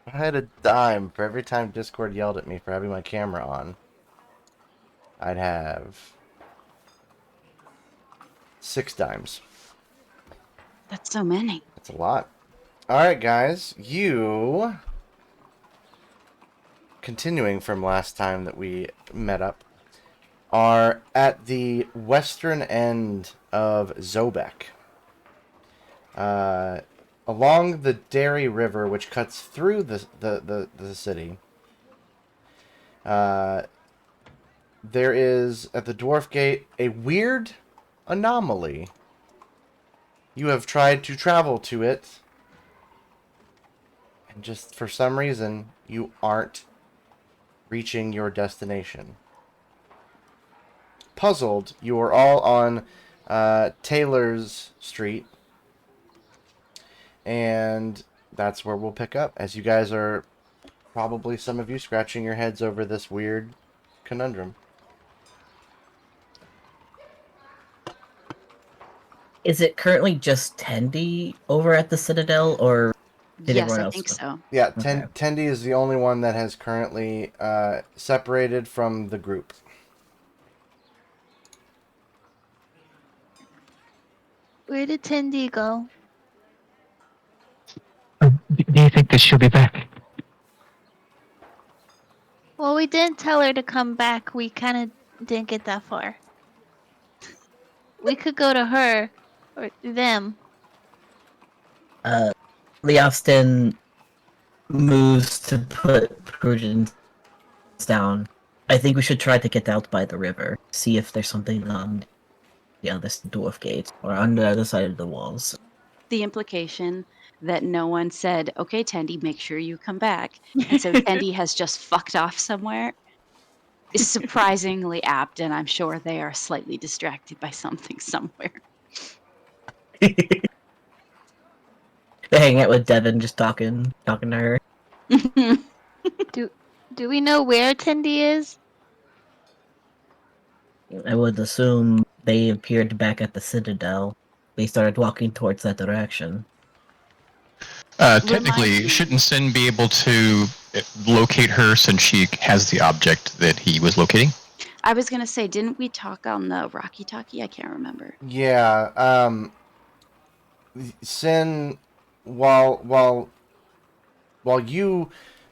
I had a dime for every time Discord yelled at me for having my camera on. I'd have 6 dimes. That's so many. That's a lot. Alright, guys. You, continuing from last time that we met up, are at the western end of Zobeck. Along the Derry River, which cuts through the city, there is, at the Dwarf Gate, a weird anomaly. You have tried to travel to it, and just for some reason, you aren't reaching your destination. Puzzled, you are all on Taylor's Street, and that's where we'll pick up, as you guys are probably, some of you, scratching your heads over this weird conundrum. Is it currently just Tendy over at the Citadel, or did Yes, everyone I else think go? so. Yeah, Okay. Tendi is the only one that has currently separated from the group. Where did Tindy go? Do you think that she'll be back? Well, we didn't tell her to come back. We kind of didn't get that far. We could go to her or them. Leofston moves to put Prudence down. I think we should try to get out by the river. See if there's something on the other Dwarf Gate or on the other side of the walls. The implication that no one said, okay, Tendy, make sure you come back. And so Tendy has just fucked off somewhere is surprisingly apt, and I'm sure they are slightly distracted by something somewhere. They hang out with Devin, just talking to her. Do we know where Tindy is? I would assume they appeared back at the Citadel. They started walking towards that direction. Technically, Remind me. shouldn't Sin be able to locate her since she has the object that he was locating? I was going to say, didn't we talk on the Rocky Talkie? I can't remember. Yeah, Sin, while you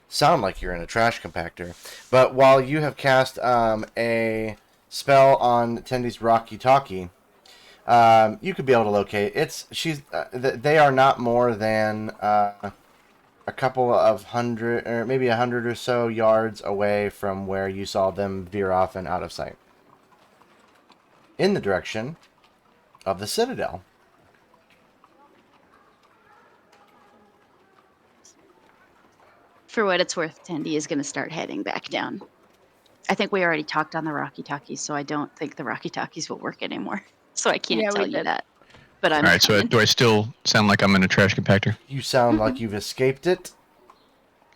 sound like you're in a trash compactor, but while you have cast a spell on Tendi's Rocky Talkie, you could be able to locate. They are not more than a couple of hundred, or maybe 100 or so yards away from where you saw them veer off and out of sight, in the direction of the Citadel. For what it's worth, Tendy is going to start heading back down. I think we already talked on the Rocky Talkies, so I don't think the Rocky Talkies will work anymore. So I can't tell you that. But I'm Alright, so coming. do I still sound like I'm in a trash compactor? You sound like you've escaped it.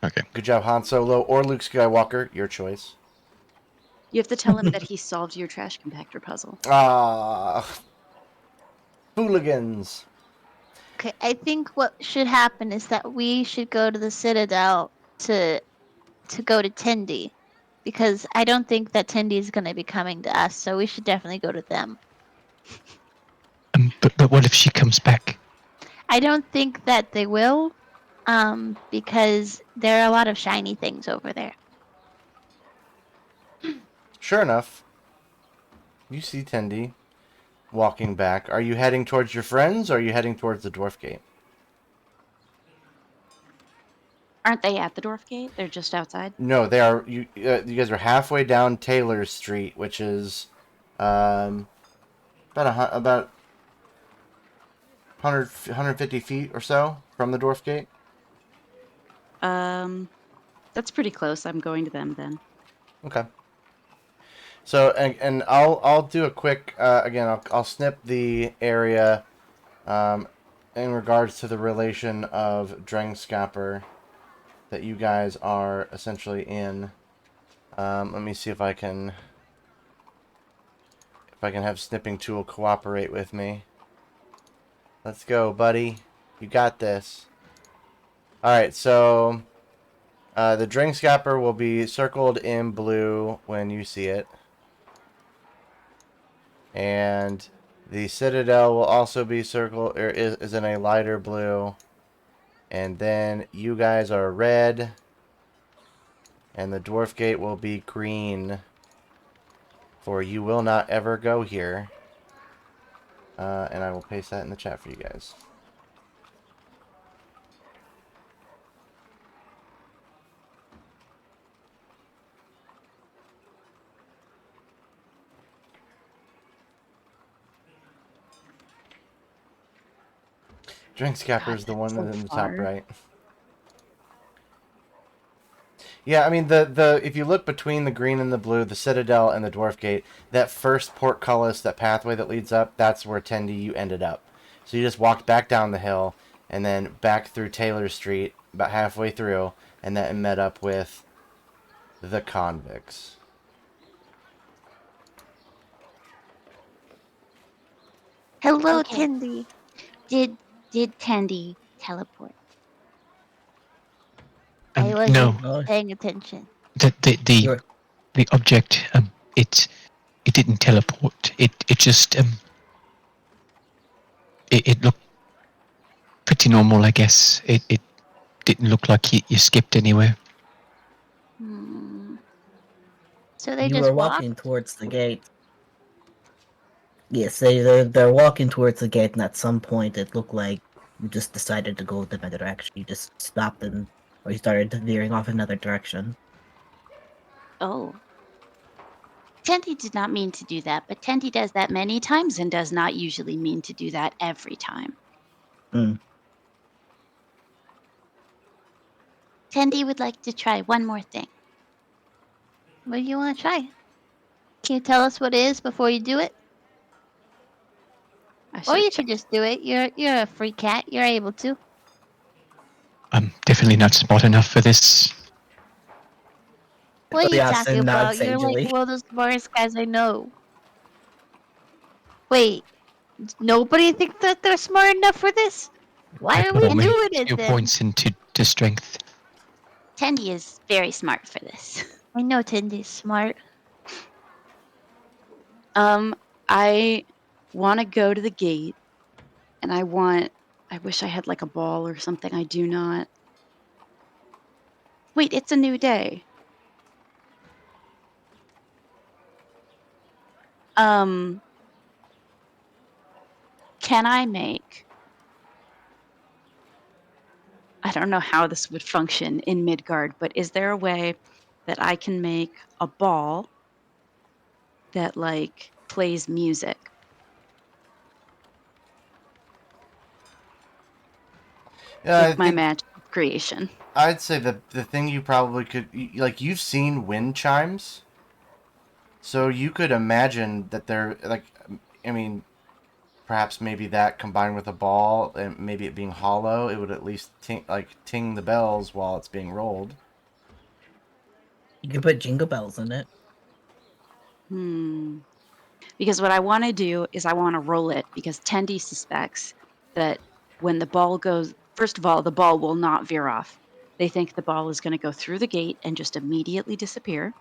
Okay. Good job, Han Solo or Luke Skywalker. Your choice. You have to tell him that he solved your trash compactor puzzle. Ah, hooligans. Okay, I think what should happen is that we should go to the Citadel to go to Tindy, because I don't think that Tindy is going to be coming to us. So we should definitely go to them. But what if she comes back? I don't think that they will, because there are a lot of shiny things over there. Sure enough, you see Tendi walking back. Are you heading towards your friends, or are you heading towards the Dwarf Gate? Aren't they at the Dwarf Gate? They're just outside? No, they are. You guys are halfway down Taylor Street, which is about 150 feet or so from the Dwarf Gate. That's pretty close. I'm going to them then. Okay. So and I'll do a quick again. I'll snip the area in regards to the relation of Drengskapper that you guys are essentially in. Let me see if I can have Snipping Tool cooperate with me. Let's go, buddy. You got this. All right, so The Drink Scapper will be circled in blue when you see it. And the Citadel will also be circled, or is in a lighter blue. And then you guys are red. And the Dwarf Gate will be green. For you will not ever go here. And I will paste that in the chat for you guys. Drink Scapper is the one so in the far. top right. Yeah, I mean the if you look between the green and the blue, the Citadel and the Dwarf Gate, that first portcullis, that pathway that leads up, that's where Tendi you ended up. So you just walked back down the hill and then back through Taylor Street about halfway through, and then met up with the Convicts. Hello, Okay. Tindy. Did Tandy teleport? I wasn't No, Oh, paying attention. the object it didn't teleport. It just it looked pretty normal, I guess. It didn't look like you skipped anywhere. Hmm. So they you just were walking walked? towards the gate. Yes, they're walking towards the gate, and at some point it looked like you just decided to go a different direction. You just stopped and or you started veering off another direction. Oh. Tandy did not mean to do that, but Tandy does that many times and does not usually mean to do that every time. Hmm. Tandy would like to try one more thing. What do you want to try? Can you tell us what it is before you do it? I Or should you check. could just do it. You're a free cat. You're able to. I'm definitely not smart enough for this. What are you Yasin talking nods about? You're like sagely. one of the smartest guys I know. Wait, nobody thinks that they're smart enough for this? Why are we Always doing it skill then? points into strength. Tandy is very smart for this. I know Tindy's smart. I want to go to the gate, and I wish I had like a ball or something. I do not. Wait, it's a new day. Can I make? I don't know how this would function in Midgard, but is there a way that I can make a ball that like plays music? Yeah, I With my think magical creation. I'd say the thing you probably could, like, you've seen wind chimes, so you could imagine that they're like, I mean, perhaps maybe that combined with a ball and maybe it being hollow, it would at least ting the bells while it's being rolled. You can put jingle bells in it. Because what I want to do is I want to roll it because Tendi suspects that when the ball goes, first of all, the ball will not veer off. They think the ball is going to go through the gate and just immediately disappear.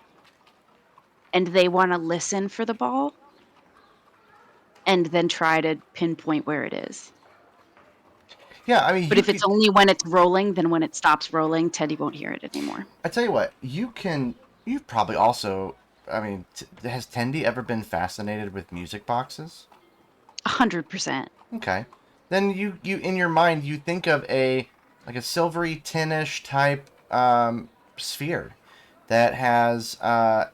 And they want to listen for the ball and then try to pinpoint where it is. Yeah, I mean, But if it's only when it's rolling, then when it stops rolling, Teddy won't hear it anymore. I tell you what, you've probably also, I mean, has Tendi ever been fascinated with music boxes? 100%. Okay. Then you in your mind you think of a like a silvery tinish type sphere that has that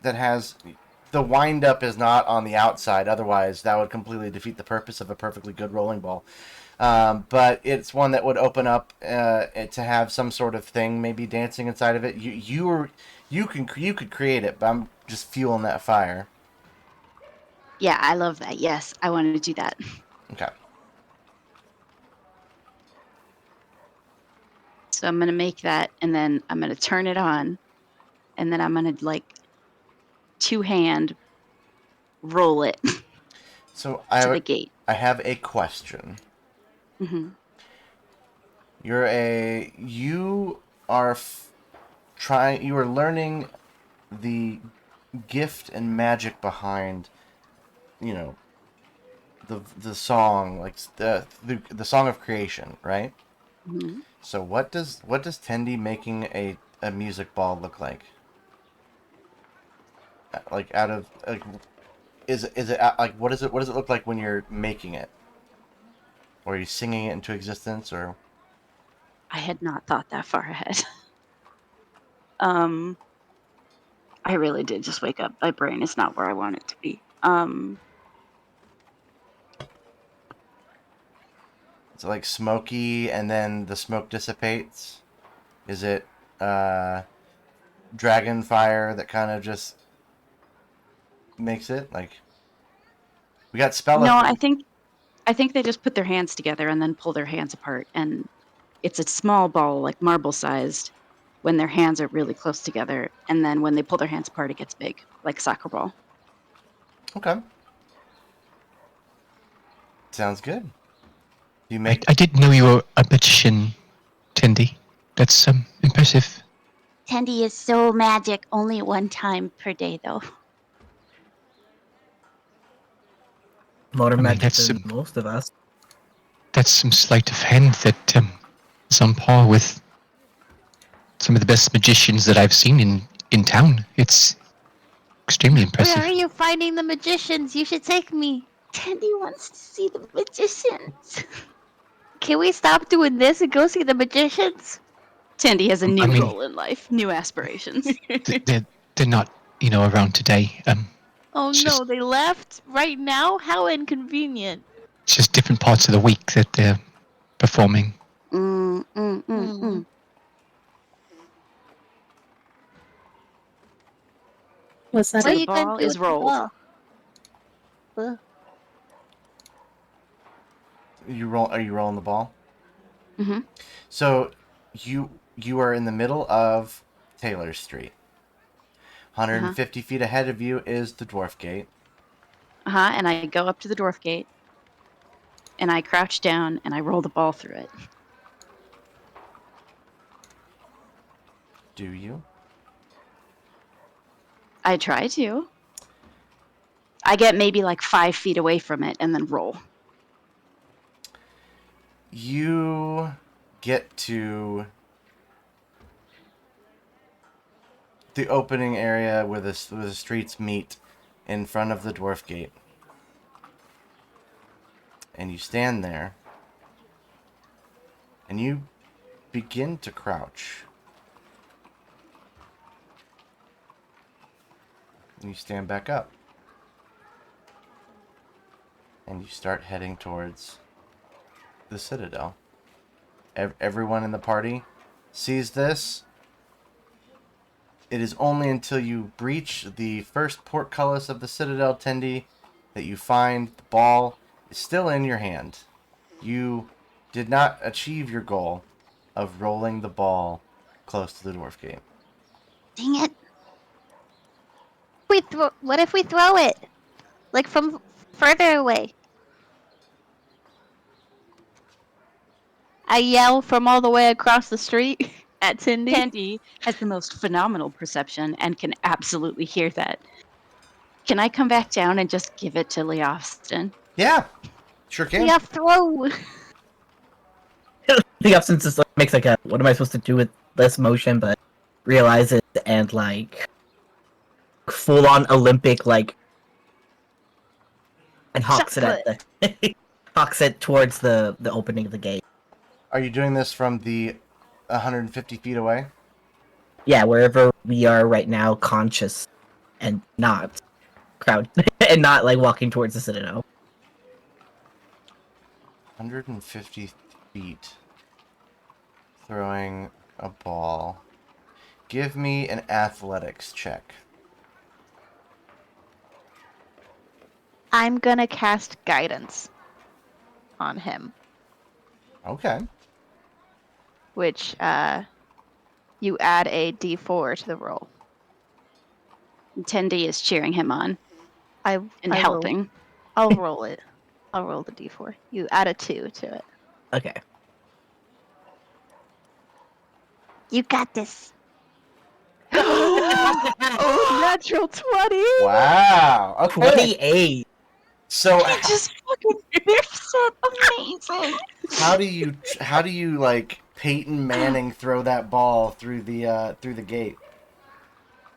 has the wind up is not on the outside, otherwise that would completely defeat the purpose of a perfectly good rolling ball. But it's one that would open up to have some sort of thing maybe dancing inside of it. You could create it, but I'm just fueling that fire. Yeah, I love that. Yes, I wanted to do that. Okay. So I'm going to make that and then I'm going to turn it on and then I'm going to like two-hand roll it So to the gate. I have a question. Hmm. You are you are learning the gift and magic behind, the song, like the song of creation, right? Mhm. So what does Tendi making a music ball look like? Like out of like, is it like what does it look like when you're making it? Or are you singing it into existence, or? I had not thought that far ahead. um, I really did just wake up. My brain is not where I want it to be. Is it like smoky and then the smoke dissipates? Is it uh, dragon fire that kind of just makes it like we got spell? No, I think they just put their hands together and then pull their hands apart, and it's a small ball, like marble sized, when their hands are really close together, and then when they pull their hands apart, it gets big, like a soccer ball. Okay, sounds good. You I, make I didn't know you were a magician, Tindy. That's impressive. Tendi is so magic. Only one time per day, though. More I mean, magic that's than most of us. some sleight of hand that is on par with some of the best magicians that I've seen in town. It's extremely Where impressive. are you finding the magicians? You should take me. Tendi wants to see the magicians. Can we stop doing this and go see the magicians? Tendi has a new I mean- goal in life, new aspirations. They're not around today. Oh It's no, just- they left right now? How inconvenient. It's just different parts of the week that they're performing. Hmm. Was that What are The you ball going to do is with the rolled. ball? Ugh. are you rolling the ball? hmm So you are in the middle of Taylor Street. 150 feet ahead of you is the Dwarf Gate. And I go up to the Dwarf Gate, and I crouch down, and I roll the ball through it. Do you? I try to. I get maybe like 5 feet away from it, and then roll. You get to the opening area where the streets meet in front of the Dwarf Gate. And you stand there. And you begin to crouch. And you stand back up. And you start heading towards the Citadel. Everyone in the party sees this. It is only until you breach the first portcullis of the Citadel, Tendi, that you find the ball is still in your hand. You did not achieve your goal of rolling the ball close to the Dwarf Gate. Dang it. What if we throw it? Like from further away? I yell from all the way across the street at Cindy. Tendi has the most phenomenal perception and can absolutely hear that. Can I come back down and just give it to Lee Austin? Yeah, sure can. Yeah, throw. The absence is like, makes like a what am I supposed to do with this motion, but realizes and like full on Olympic like and hawks it at the hawks it towards the opening of the gate. Are you doing this from the 150 feet away? Yeah, wherever we are right now, conscious and not crowd and not like walking towards the Citadel. 150 feet. Throwing a ball. Give me an athletics check. I'm gonna cast guidance on him, Okay. which you add a D4 to the roll. Tendi is cheering him on and I helping. I'll roll it. I'll roll the D4. You add a 2 to it. Okay. You got this. Oh, natural 20. Wow. Okay. 28. So He just fucking whiffs it. Amazing. how do you like Peyton Manning throw that ball through the gate?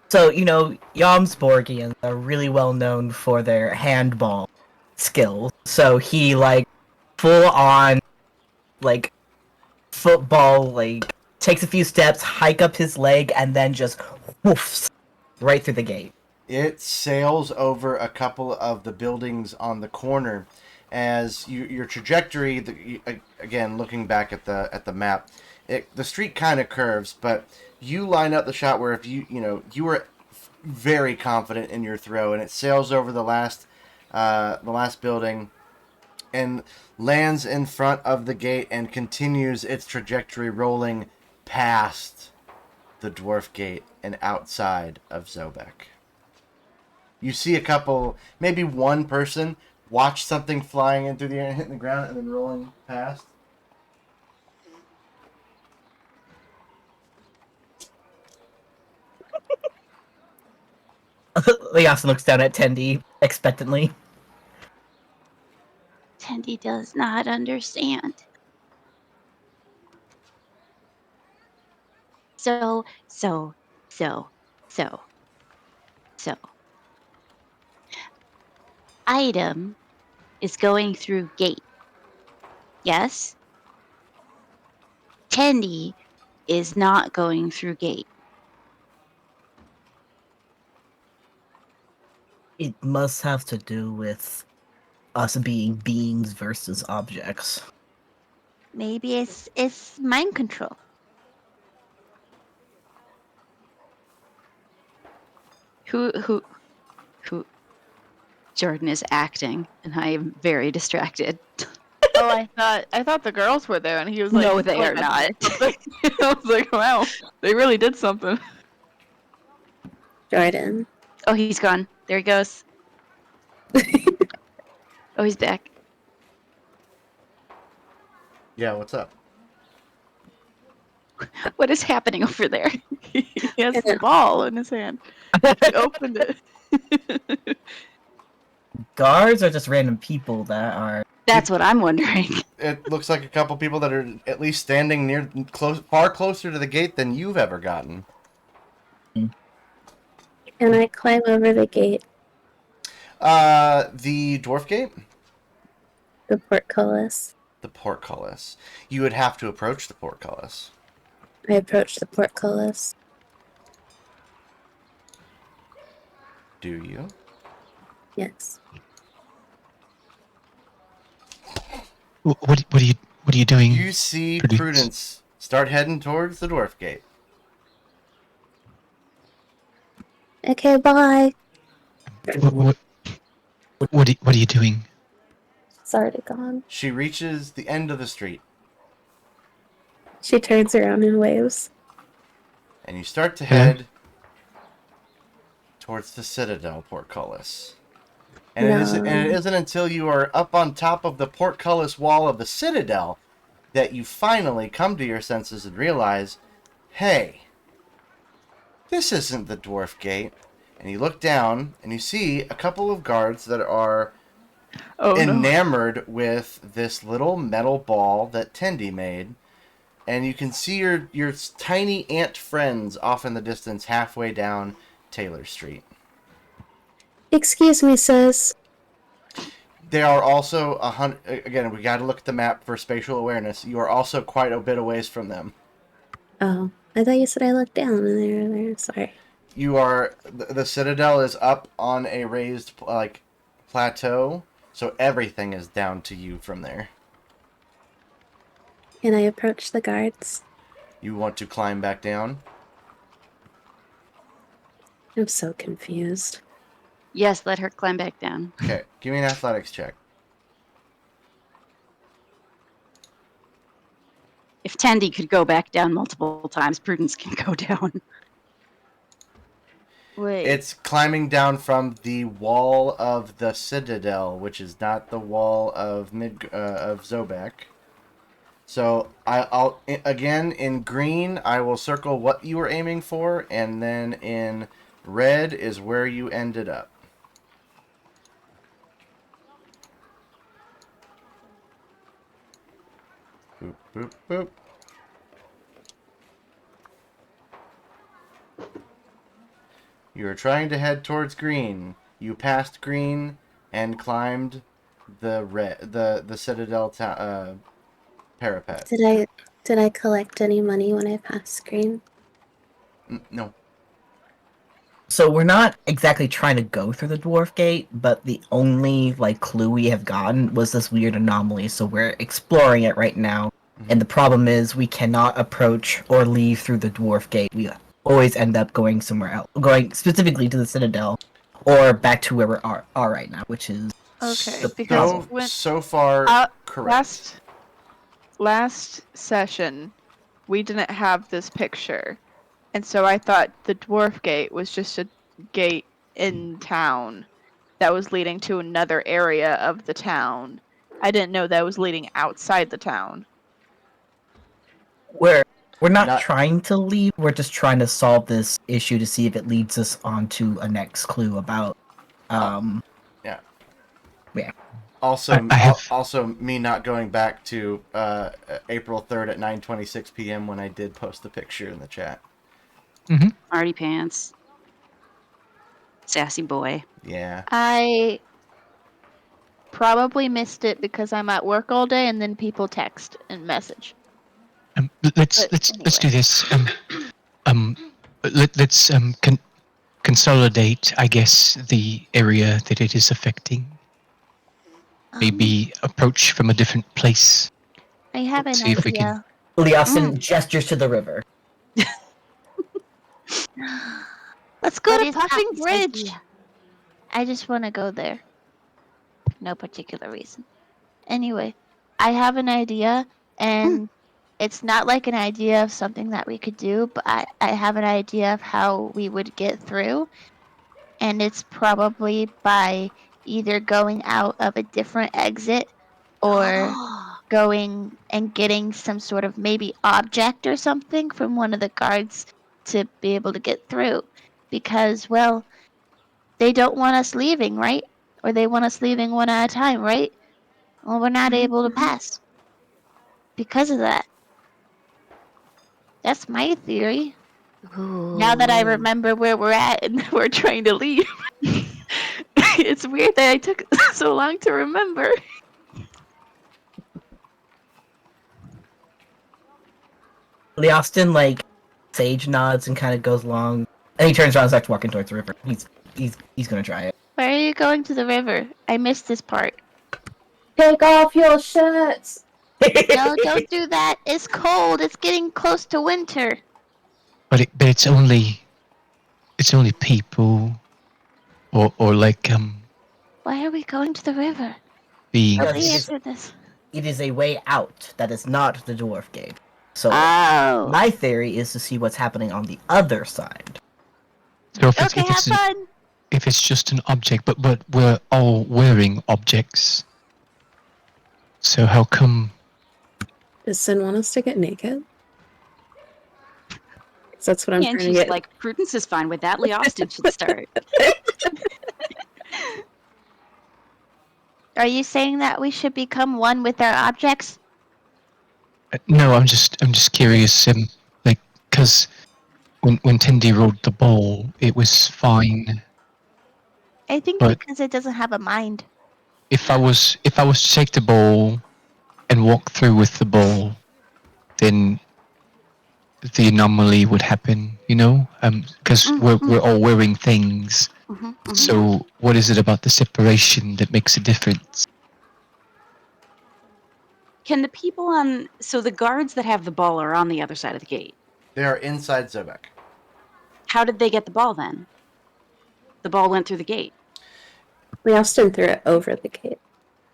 So, Jomsborgians are really well known for their handball skills. So he, full on, football, takes a few steps, hike up his leg, and then just woofs right through the gate. It sails over a couple of the buildings on the corner as your trajectory. Again, looking back at the map, the street kind of curves, but you line up the shot where if you were very confident in your throw, and it sails over the last building and lands in front of the gate and continues its trajectory rolling past the Dwarf Gate and outside of Zobeck. You see a couple, maybe one person, watch something flying in through the air and hitting the ground and then rolling past. Leosin looks down at Tendi expectantly. Tendi does not understand. So. Item is going through gate. Yes? Tendi is not going through gate. It must have to do with us being beings versus objects. Maybe it's mind control. Who Jordan is acting, and I am very distracted. Oh, I thought the girls were there, and he was like, No, they "Oh, are not. I was like, wow, they really did something. Jordan. Oh, he's gone. There he goes. Oh, he's back. Yeah, what's up? What is happening over there? He has the ball in his hand. He opened it. Guards are just random people that are. That's what I'm wondering. It looks like a couple people that are at least standing far closer to the gate than you've ever gotten. Can I climb over the gate? The Dwarf Gate? The portcullis. The portcullis. You would have to approach the portcullis. I approach the portcullis. Do you? Yes. What are you doing? You see Prudence start heading towards the Dwarf Gate. Okay, bye. What are you doing? It's already gone. She reaches the end of the street, She turns around and waves. and you start to Yeah. head towards the Citadel portcullis. And it isn't until you are up on top of the portcullis wall of the Citadel that you finally come to your senses and realize, hey, this isn't the Dwarf Gate. And you look down and you see a couple of guards that are Oh no. enamored with this little metal ball that Tendi made. And you can see your tiny ant friends off in the distance halfway down Taylor Street. Excuse me, sis. They are also again, we got to look at the map for spatial awareness. You are also quite a bit away from them. Oh, I thought you said I looked down and they were there. Sorry. You are the Citadel is up on a raised plateau, so everything is down to you from there. Can I approach the guards? You want to climb back down? I'm so confused. Yes, let her climb back down. Okay, give me an athletics check. If Tendi could go back down multiple times, Prudence can go down. Wait. It's climbing down from the wall of the Citadel, which is not the wall of of Zobeck. So I'll again in green I will circle what you were aiming for, and then in red is where you ended up. Boop boop boop. You are trying to head towards green. You passed green and climbed the citadel parapet. Did I collect any money when I passed screen? No. So we're not exactly trying to go through the Dwarf Gate, but the only like clue we have gotten was this weird anomaly, so we're exploring it right now. And the problem is we cannot approach or leave through the Dwarf Gate. We always end up going somewhere else, going specifically to the Citadel, or back to where we are right now, which is Okay, the because problem. when So far, correct. last session, we didn't have this picture, and so I thought the Dwarf Gate was just a gate in town that was leading to another area of the town. I didn't know that was leading outside the town. We're not Not- trying to leave. We're just trying to solve this issue to see if it leads us on to a next clue about Yeah. Yeah. Also, I have- also me not going back to April 3rd at 9:26 p.m. when I did post the picture in the chat. Arty pants. Sassy boy. Yeah. I probably missed it because I'm at work all day and then people text and message. Let's But do this. Let's consolidate, I guess, the area that it is affecting. Maybe approach from a different place. I have an See if we can- idea. Liasin gestures to the river. Let's go What to is Puffing Apple's Bridge. idea? I just want to go there. No particular reason. Anyway, I have an idea, and it's not like an idea of something that we could do, but I have an idea of how we would get through, and it's probably by either going out of a different exit or going and getting some sort of maybe object or something from one of the guards to be able to get through. Because, well, they don't want us leaving, right? Or they want us leaving one at a time, right? Well, we're not able to pass because of that. That's my theory. Now that I remember where we're at and we're trying to leave, it's weird that I took so long to remember. Liastin like sage nods and kind of goes along, and he turns around and starts walking towards the river. He's gonna try it. Why are you going to the river? I missed this part. Take off your shirts. No, don't do that. It's cold. It's getting close to winter. But it's only people, or like Why are we going to the river? being. Nobody Yes. answered this. It is a way out that is not the Dwarf Gate. So Oh. my theory is to see what's happening on the other side. So if Okay, have fun. if it's just an object, but we're all wearing objects. So how come? Does Sin want us to get naked? 'Cause that's what I'm And trying to she's get. like, Prudence is fine with that. Lee Austin should start. Are you saying that we should become one with our objects? No, I'm just curious. Like, because when Tindy rolled the ball, it was fine. I think But- because it doesn't have a mind. If I was to take the ball and walk through with the ball, then the anomaly would happen. You know, because we're all wearing things. So what is it about the separation that makes a difference? Can the people on... So the guards that have the ball are on the other side of the gate. They are inside Zobeck. How did they get the ball then? The ball went through the gate. We Austin threw it over the gate.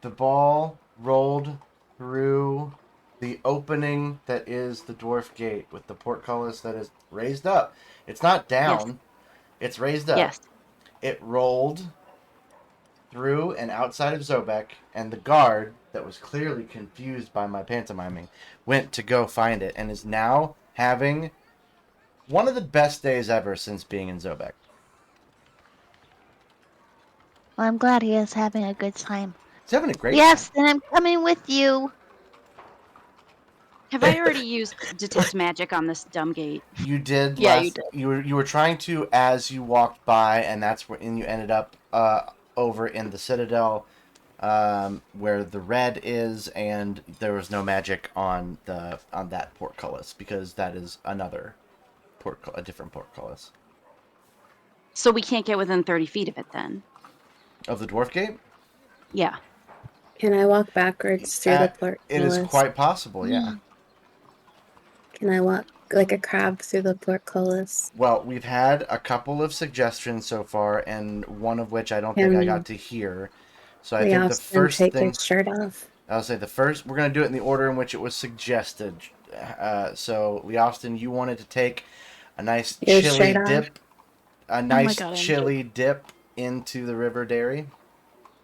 The ball rolled through the opening that is the Dwarf Gate with the portcullis that is raised up. It's not down. Yes. It's raised up. Yes. It rolled through and outside of Zobeck, and the guard, that was clearly confused by my pantomiming, went to go find it, and is now having one of the best days ever since being in Zobeck. Well, I'm glad he is having a good time. He's having a great Yes, time. then I'm coming with you. Have I already used detect magic on this dumb gate? You did Yeah, you last. You were trying to as you walked by, and that's where and you ended up over in the Citadel, where the red is, and there was no magic on that portcullis because that is another a different portcullis So we can't get within 30 feet of it then? of the Dwarf Gate. Yeah. Can I walk backwards through the portcullis? It is quite possible, yeah. Can I walk like a crab through the portcullis? Well, we've had a couple of suggestions so far, and one of which I don't think I got to hear. So I think the first take thing his shirt off. I'll say we're going to do it in the order in which it was suggested. So Leostin, you wanted to take a nice His chili shirt off. dip, a my nice God, I'm chili dip into the river dairy.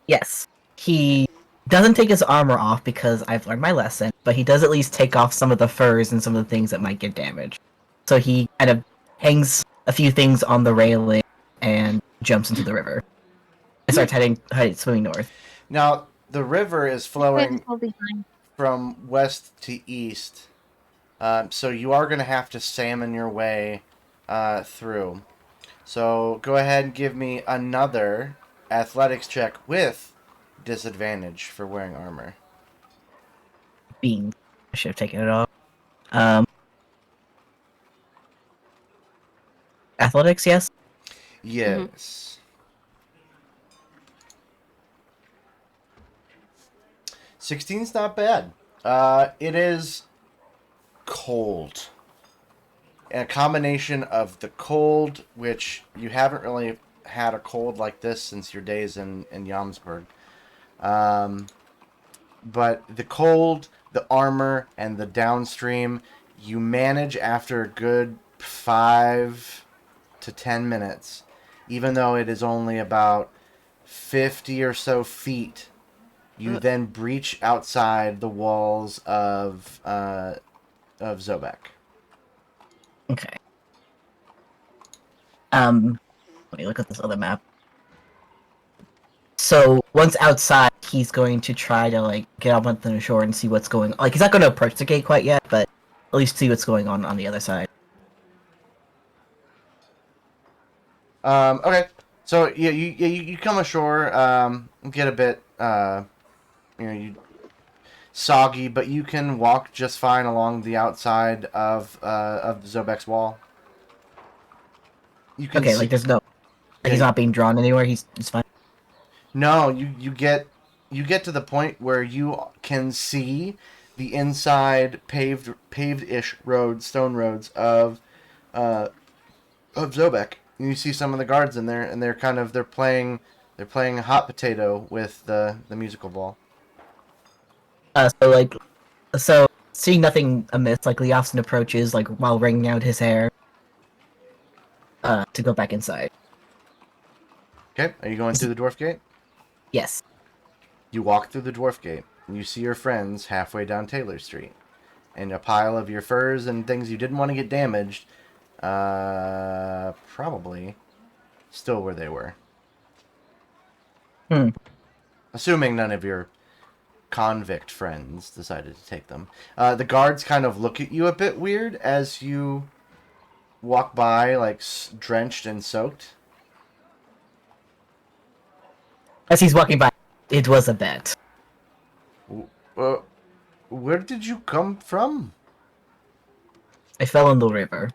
Yes. He doesn't take his armor off because I've learned my lesson, but he does at least take off some of the furs and some of the things that might get damaged. So he kind of hangs a few things on the railing and jumps into the river. And starts swimming north. Now, the river is flowing Fall behind. from west to east, so you are going to have to salmon your way through. So go ahead and give me another athletics check with disadvantage for wearing armor. Being, I should have taken it off. Athletics, yes? Yes. 16's not bad. It is cold. And a combination of the cold, which you haven't really had a cold like this since your days in Yamsburg. But the cold, the armor, and the downstream, you manage after a good 5 to 10 minutes, even though it is only about 50 or so feet. You then breach outside the walls of Zobeck. Okay. Let me look at this other map. So once outside, he's going to try to get up onto the shore and see what's going on. He's not going to approach the gate quite yet, but at least see what's going on the other side. Okay. So yeah, you come ashore, get a bit you soggy, but you can walk just fine along the outside of Zobeck's wall. You can Okay, see, there's no, Yeah, he's not being drawn anywhere. He's fine. No, you get to the point where you can see the inside paved-ish roads, stone roads of Zobeck. You see some of the guards in there, and they're playing hot potato with the musical ball. So seeing nothing amiss, Leofson approaches, while wringing out his hair, to go back inside. Okay, are you going through the Dwarf Gate? Yes. You walk through the Dwarf Gate, and you see your friends halfway down Taylor Street, and a pile of your furs and things you didn't want to get damaged, probably still where they were. Assuming none of your convict friends decided to take them. The guards kind of look at you a bit weird as you walk by, drenched and soaked. As he's walking by, it was a bet. Where did you come from? I fell in the river.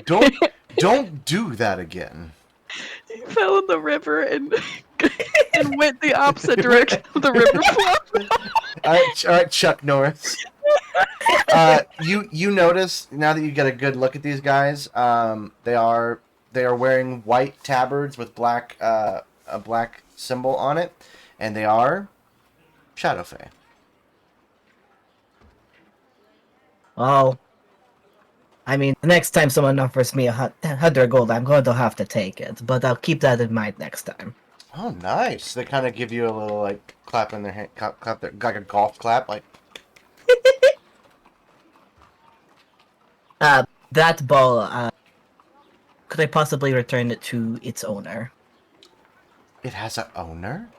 Don't do that again. He fell in the river and and went the opposite direction of the river flow. All right, Chuck Norris. You notice now that you get a good look at these guys. They are wearing white tabards with a black symbol on it, and they are Shadowfae. Well, I mean, the next time someone offers me 100 gold, I'm going to have to take it. But I'll keep that in mind next time. Oh, nice. They kind of give you a little like clap in their hand, clap their like a golf clap, like. That ball, could I possibly return it to its owner? It has an owner.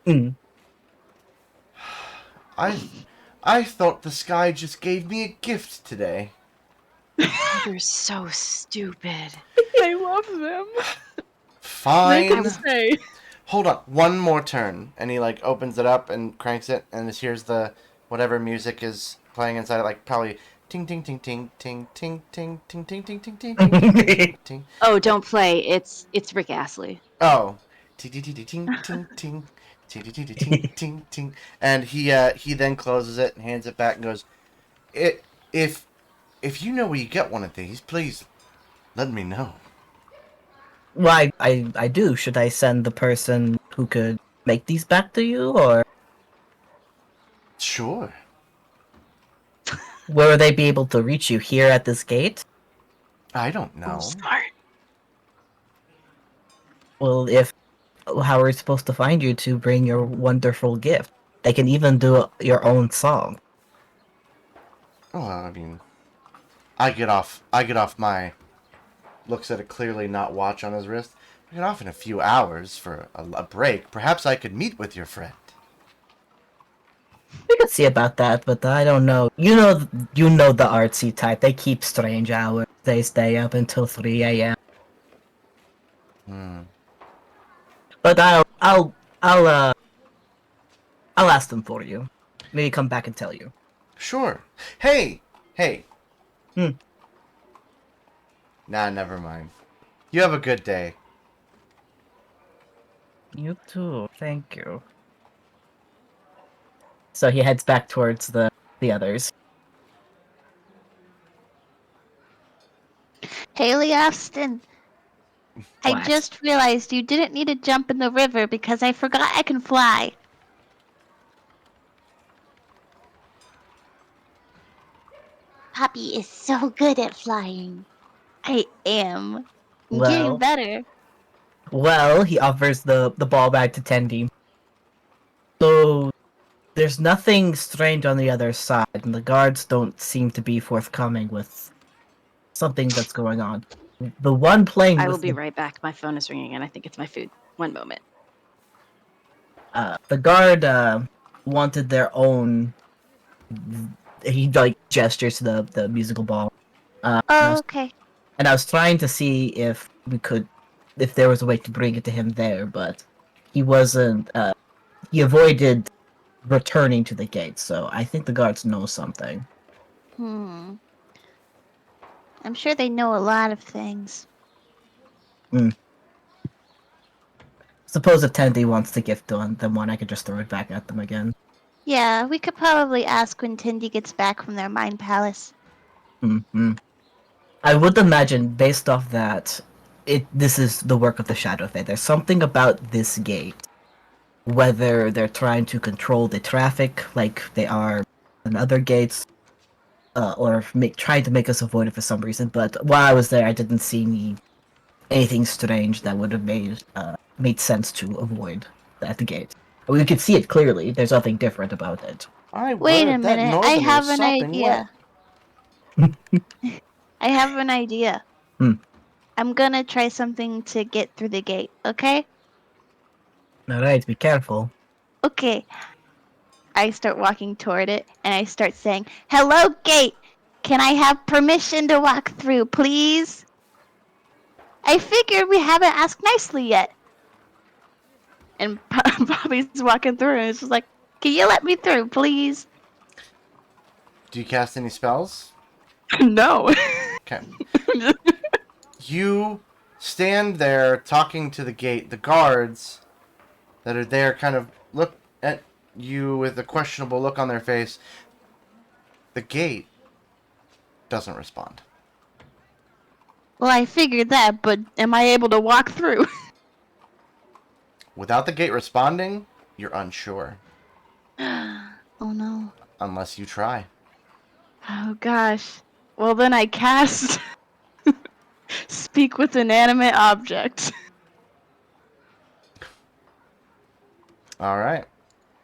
Mm. I thought the sky just gave me a gift today. They're so stupid. I love them. They Fine. can say. Hold on, one more turn, and he like opens it up and cranks it, and this here's the whatever music is playing inside it, like probably ting ting ting ting ting ting ting ting ting ting ting ting ting ting. Oh, don't play. It's Rick Astley. Oh, ting ting ting ting ting ting ting ting ting ting ting, and he then closes it and hands it back and goes, "It if you know where you get one of these, please let me know." Why, I do. Should I send the person who could make these back to you, or Sure. where would they be able to reach you? Here at this gate? I don't know. Smart. Well, if how are we supposed to find you to bring your wonderful gift? They can even do your own song. Well, I mean, I get off my looks at a clearly not watch on his wrist. I get off in a few hours for a break. Perhaps I could meet with your friend. We could see about that, but I don't know. You know the artsy type. They keep strange hours. They stay up until 3 a.m. Hmm. But I'll ask them for you. Maybe come back and tell you. Sure. Hey! Hmm. Nah, never mind. You have a good day. You too. Thank you. So he heads back towards the others. Haley Austin, I What? just realized you didn't need to jump in the river because I forgot I can fly. Poppy is so good at flying. I am. I'm Well. getting better. Well, he offers the ball back to Tendi. So there's nothing strange on the other side, and the guards don't seem to be forthcoming with something that's going on. The one playing I with will be right back. My phone is ringing, and I think it's my food. One moment. the guard wanted their own. He like gestures to the musical ball. Oh, okay. And I was trying to see if if there was a way to bring it to him there, but he wasn't. He avoided returning to the gate, so I think the guards know something. I'm sure they know a lot of things. Suppose if Tendi wants to gift them one, I could just throw it back at them again. Yeah, we could probably ask when Tindy gets back from their mind palace. Mm-hmm. I would imagine, based off that, this is the work of the Shadow Fae. There's something about this gate, whether they're trying to control the traffic like they are in other gates, or trying to make us avoid it for some reason. But while I was there, I didn't see anything strange that would have made sense to avoid at the gate. We could see it clearly. There's nothing different about it. Wait a minute, I have an idea. I have an idea. Hmm. I'm gonna try something to get through the gate, okay? Alright, be careful. Okay. I start walking toward it and I start saying, "Hello, gate! Can I have permission to walk through, please?" I figured we haven't asked nicely yet. And Bobby's walking through and it's just like, "Can you let me through, please?" Do you cast any spells? No. Okay. You stand there talking to the gate. The guards that are there kind of look at you with a questionable look on their face. The gate doesn't respond. Well, I figured that, but am I able to walk through? Without the gate responding, you're unsure. Oh no. Unless you try. Oh gosh. Well, then I cast Speak with Inanimate Object. All right.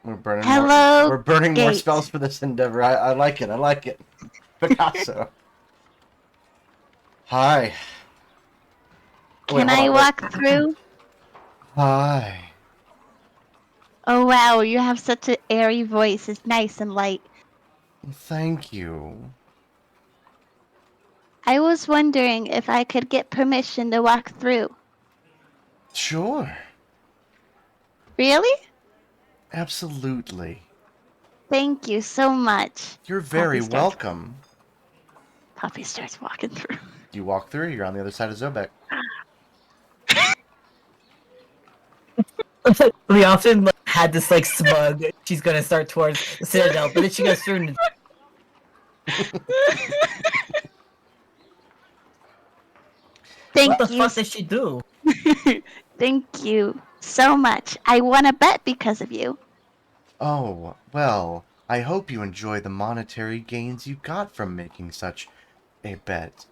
We're burning Hello, more. We're burning more Gate. spells for this endeavor. I like it. I like it. Picasso. Hi. Can Wait, I hold on, walk through? Hi. Oh wow, you have such an airy voice. It's nice and light. Thank you. I was wondering if I could get permission to walk through. Sure. Really? Absolutely. Thank you so much. You're very Poppy starts- welcome. Poppy starts walking through. You walk through, you're on the other side of Zobeck. We often had this like smug. She's gonna start towards the Citadel, but then she goes through. And... Thank what the you. fuck did she do? Thank you so much. I won a bet because of you. Oh, well, I hope you enjoy the monetary gains you got from making such a bet.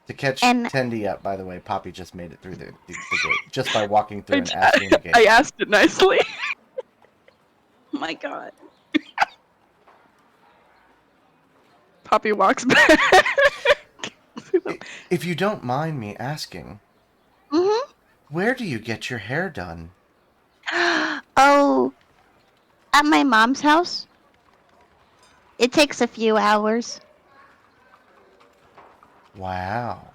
To catch Tendy up, by the way, Poppy just made it through the gate. Just by walking through and asking the gate. I asked it nicely. Oh my god. Poppy walks back. If you don't mind me asking, where do you get your hair done? Oh, at my mom's house. It takes a few hours. Wow.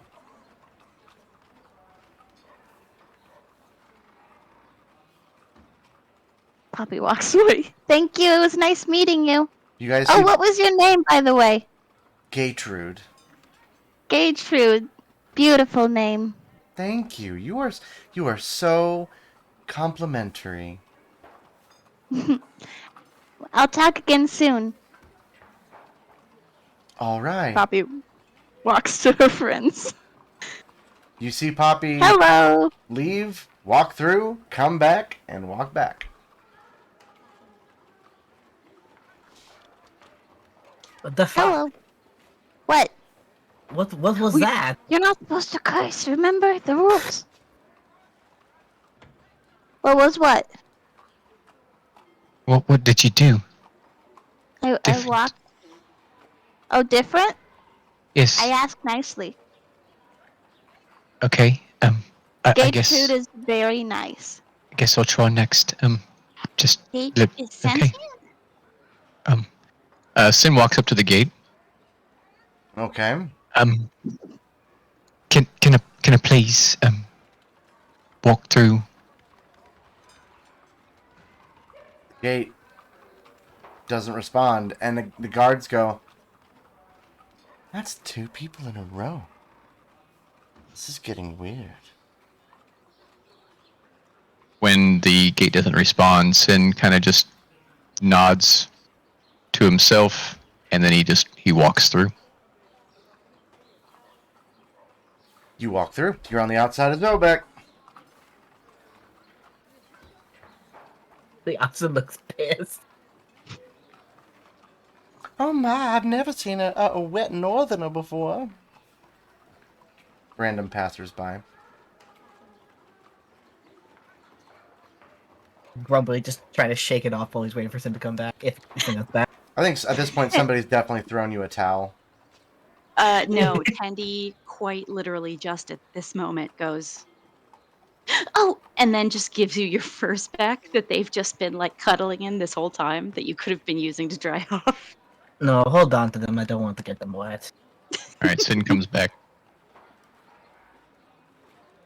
Poppy walks away. Thank you. It was nice meeting you. You guys Oh, see what was your name, by the way? Gatetrude. Gatetrude. Beautiful name. Thank you. You are so complimentary. I'll talk again soon. All right. Poppy walks to her friends. You see Poppy Hello. leave, walk through, come back, and walk back. What the fuck? Hello. What? What was that? You're not supposed to curse. Remember the rules. What was what? What did you do? I Different. walked. Oh, different? Yes. I asked nicely. Okay. I guess. Gatekeep is very nice. I guess I'll try next. Just. Gatekeep is sentient? Sin walks up to the gate. Okay. Can I please walk through? Gate doesn't respond, and the guards go, "That's 2 people in a row. This is getting weird." When the gate doesn't respond, Sin kind of just nods to himself, and then he walks through. You walk through. You're on the outside of Zobeck. The Austin looks pissed. Oh my, I've never seen a wet northerner before. Random passersby. Grumbly just trying to shake it off while he's waiting for Sim to come back. If Sim comes back. I think at this point somebody's definitely thrown you a towel. No, Tendy quite literally just at this moment goes, Oh, and then just gives you your first back that they've just been like cuddling in this whole time that you could have been using to dry off. No, hold on to them. I don't want to get them wet. All right, Sin comes back.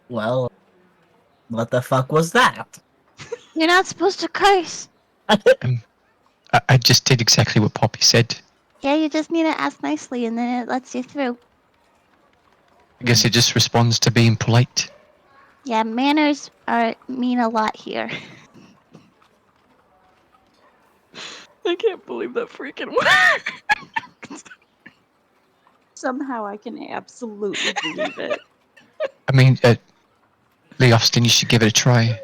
Well, what the fuck was that? You're not supposed to curse. I just did exactly what Poppy said. Yeah, you just need to ask nicely and then it lets you through. I guess it just responds to being polite. Yeah, manners mean a lot here. I can't believe that freaking worked. Somehow I can absolutely believe it. I mean, Lee Austin, you should give it a try.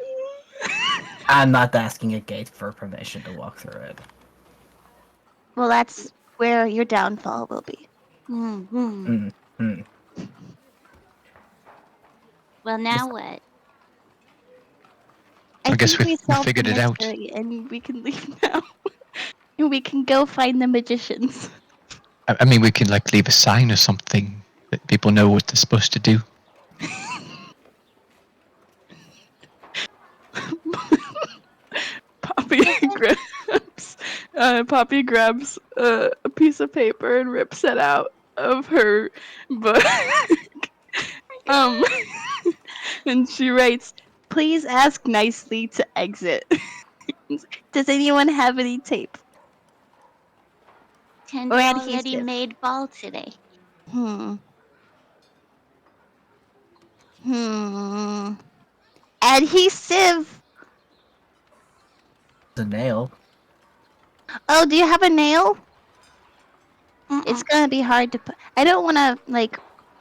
I'm not asking a gate for permission to walk through it. Well, that's where your downfall will be. Mm-hmm. Well, now what? I guess think we solved figured the it out. mystery, and we can leave now. And we can go find the magicians. I mean, we can like leave a sign or something that people know what they're supposed to do. Poppy grabs a piece of paper and rips it out of her book. And she writes, "Please ask nicely to exit." Does anyone have any tape? Tandy Or already adhesive? made ball today. Hmm. Adhesive. The nail. Oh, do you have a nail? It's Mm-mm. gonna be hard to put. I don't want to like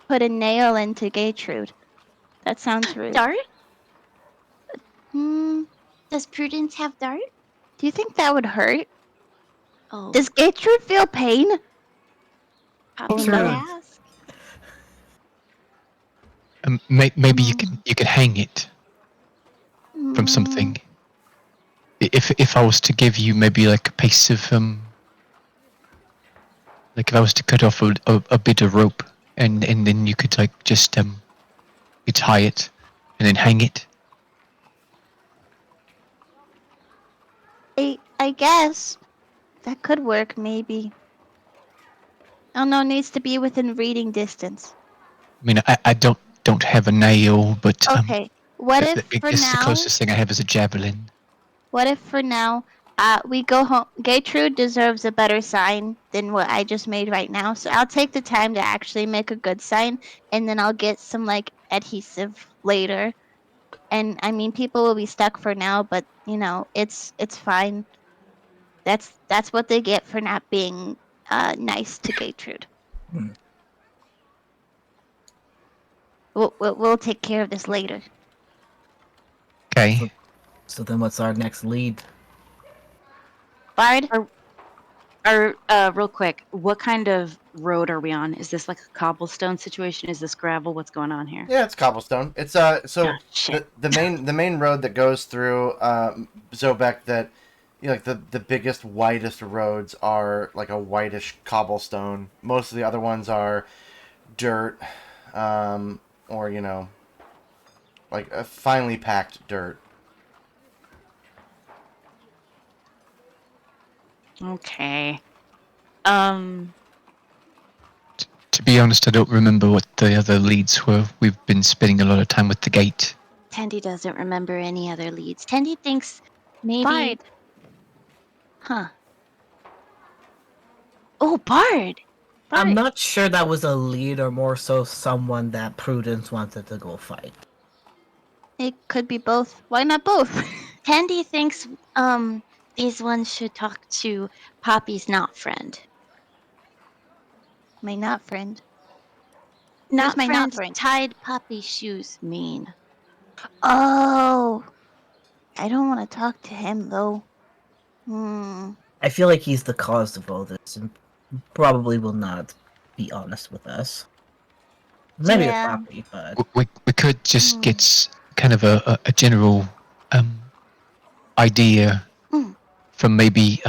put a nail into Gatetrude. That sounds rude. Dart? Hmm. Does Prudence have dart? Do you think that would hurt? Oh, Does Gatetrude feel pain? Poppy True. might ask. Maybe you can hang it from something. If I was to give you maybe like a piece of like if I was to cut off a bit of rope and then you could like just you tie it and then hang it. I guess that could work. Maybe. Oh no, needs to be within reading distance. I mean, I don't have a nail, but Okay. What I if for guess the now? closest thing I have is a javelin. What if for now, we go home? Gatetrude deserves a better sign than what I just made right now. So I'll take the time to actually make a good sign, and then I'll get some like adhesive later. And I mean, people will be stuck for now, but you know, it's fine. That's what they get for not being nice to Gatetrude. Hmm. We'll take care of this later. Okay. So then what's our next lead? Bard, Or real quick, what kind of road are we on? Is this like a cobblestone situation? Is this gravel? What's going on here? Yeah, it's cobblestone. It's so Oh, shit. the main road that goes through Zobeck, that like the biggest widest roads are like a whitish cobblestone. Most of the other ones are dirt, or like a finely packed dirt. Okay. To be honest, I don't remember what the other leads were. We've been spending a lot of time with the gate. Tandy doesn't remember any other leads. Tandy thinks maybe. Bard. Huh. Oh, Bard! I'm not sure that was a lead or more so someone that Prudence wanted to go fight. It could be both. Why not both? Tandy thinks these ones should talk to Poppy's not friend. My not friend. Not my not friend friend? tied Poppy's shoes mean. Oh, I don't want to talk to him though. I feel like he's the cause of all this and probably will not be honest with us. Maybe Yeah. a property, but We could just get kind of a general idea from maybe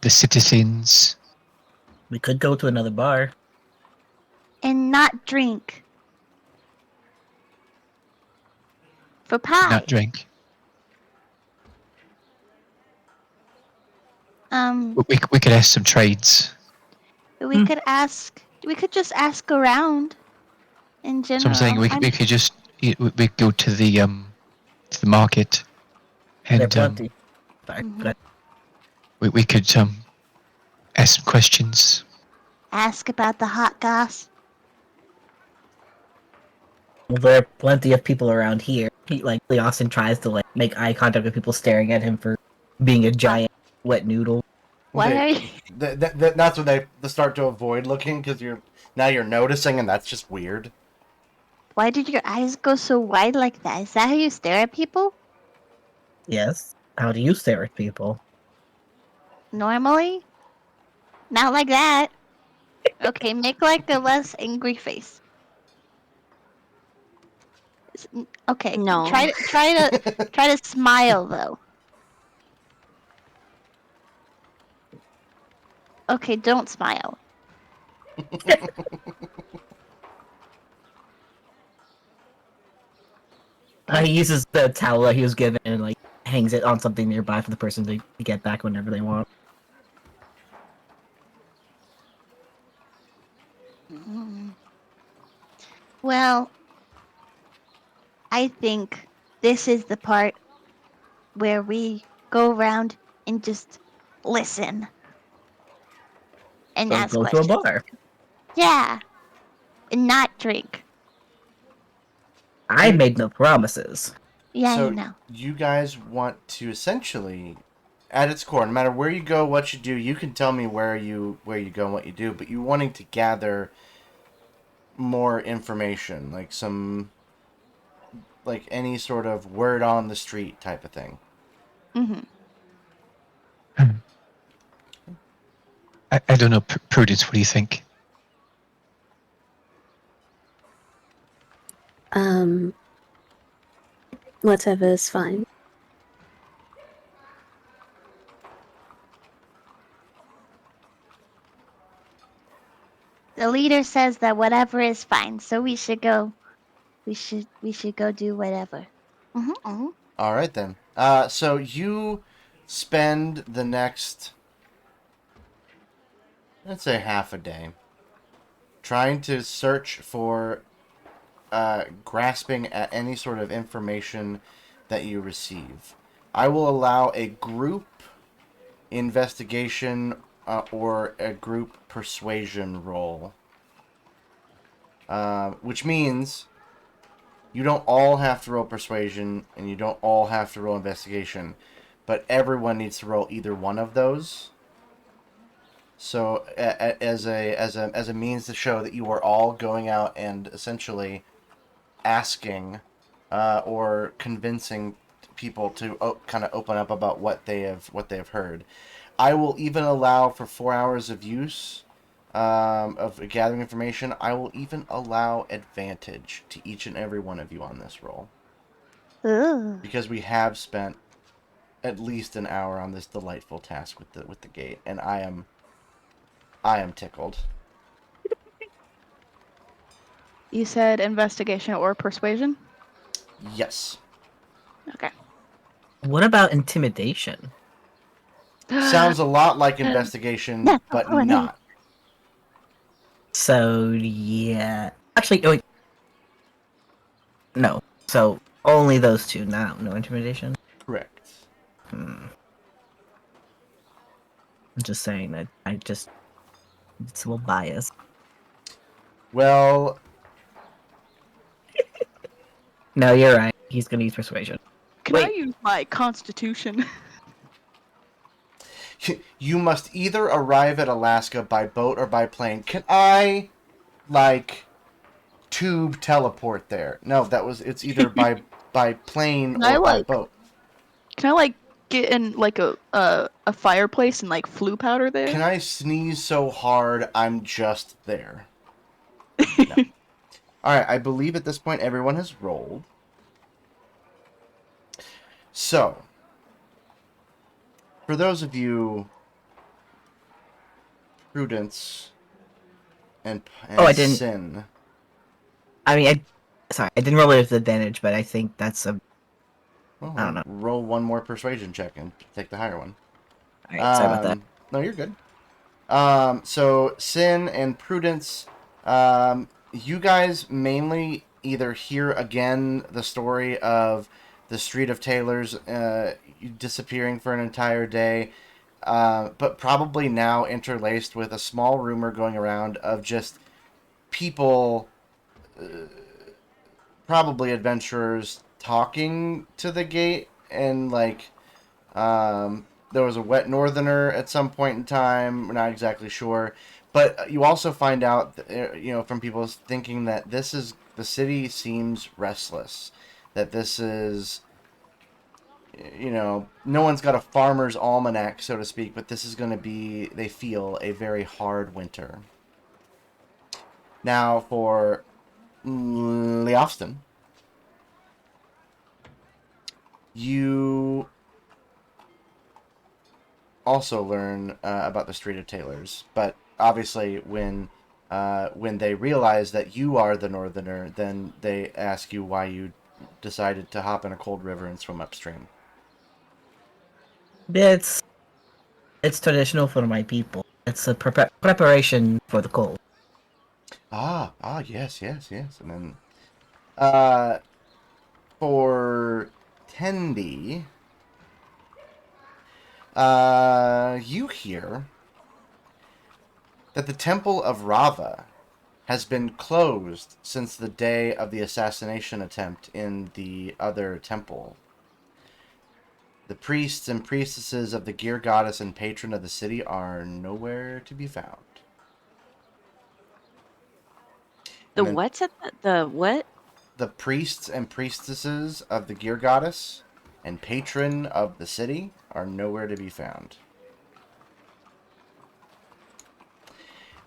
the citizens. we could go to another bar. And not drink. For pie. Not drink. We could ask some trades. We could ask. We could just ask around. In general. So I'm saying we could just we go to the market There are and plenty. we could ask some questions. Ask about the hot goss. Well, there are plenty of people around here. Austin tries to make eye contact with people staring at him for being a giant wet noodle. Why are you? That's when they start to avoid looking, because you're noticing, and that's just weird. Why did your eyes go so wide like that? Is that how you stare at people? Yes. How do you stare at people? Normally? Not like that. Okay, make like a less angry face. Okay, No. try to smile though. Okay, don't smile. He uses the towel that he was given and like hangs it on something nearby for the person to get back whenever they want. Well, I think this is the part where we go around and just listen and So ask go to a questions. bar. Yeah, and not drink. I made no promises. Yeah, So you know. you guys want to essentially, at its core, no matter where you go, what you do, you can tell me where you go and what you do, but you wanting to gather more information, like any sort of word on the street type of thing. Mm-hmm. I don't know, Prudence. What do you think? Whatever is fine. The leader says that whatever is fine, so we should go. We should go do whatever. Mm-hmm. All right then. So you spend the next, let's say, half a day trying to search for, grasping at any sort of information that you receive. I will allow a group investigation or a group persuasion roll, which means you don't all have to roll persuasion and you don't all have to roll investigation, but everyone needs to roll either one of those. So as a means to show that you are all going out and essentially asking or convincing people to kind of open up about what they have heard. I will even allow for 4 hours of use of gathering information. I will even allow advantage to each and every one of you on this roll, Ooh. because we have spent at least an hour on this delightful task with the gate, and I am tickled. You said investigation or persuasion? Yes. Okay. What about intimidation? Sounds a lot like investigation, That's but funny. not. So yeah. Actually, wait. No. So only those two. No intimidation. Correct. I'm just saying that it's a little biased. Well, No, you're right. He's gonna use persuasion. Can I Wait. use my constitution? you must either arrive at Alaska by boat or by plane. Can I, tube teleport there? No, it's either by plane Can or I, by boat. Can I get in a fireplace and flue powder there? Can I sneeze so hard I'm just there? No. Alright, I believe at this point everyone has rolled. So, for those of you, Prudence and I didn't. Sin. I mean, sorry, I didn't roll it with advantage, but I think that's a. Well, I don't know. roll one more persuasion check and take the higher one. All right, sorry about that. No, you're good. So Sin and Prudence, you guys mainly either hear again the story of the Street of Tailors disappearing for an entire day, but probably now interlaced with a small rumor going around of just people, probably adventurers, talking to the gate, and there was a wet northerner at some point in time. We're not exactly sure, but you also find out, from people thinking that the city seems restless. That this is, no one's got a farmer's almanac, so to speak, but this is going to be, they feel, a very hard winter. Now for Leofston, you also learn about the Street of Tailors, but obviously when they realize that you are the Northerner, then they ask you why you decided to hop in a cold river and swim upstream. It's traditional for my people. It's a preparation for the cold. Yes. And then for Tendi, you hear that the Temple of Rava has been closed since the day of the assassination attempt in the other temple. The priests and priestesses of the gear goddess and patron of the city are nowhere to be found. The And then what's at the what? the priests and priestesses of the gear goddess and patron of the city are nowhere to be found.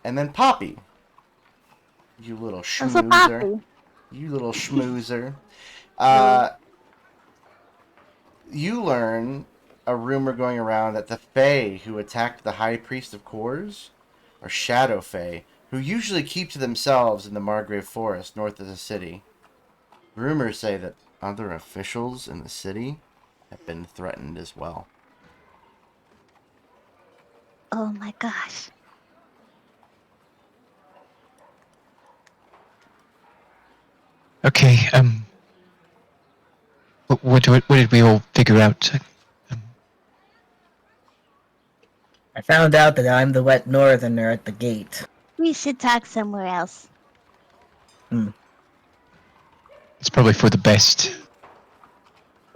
And then Poppy, you little What's a schmoozer. Poppy? You little schmoozer. You learn a rumor going around that the Fae who attacked the High Priest of Kors are Shadow Fae, who usually keep to themselves in the Margrave Forest north of the city. Rumors say that other officials in the city have been threatened as well. Oh my gosh. Okay. What did we all figure out? I found out that I'm the wet northerner at the gate. We should talk somewhere else. It's probably for the best.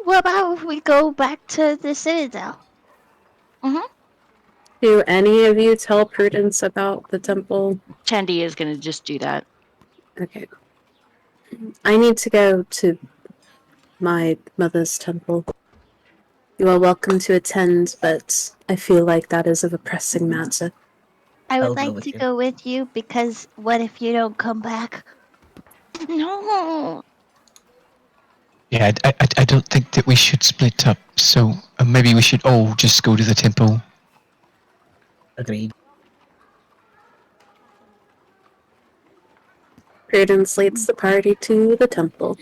What about if we go back to the Citadel? Do any of you tell Prudence about the temple? Tendi is gonna just do that. Okay. I need to go to my mother's temple. You are welcome to attend, but I feel like that is of a pressing matter. I I'll would go like with to you. go with you because what if you don't come back? No. Yeah, I don't think that we should split up. So maybe we should all just go to the temple. Agreed. Prudence leads the party to the temple.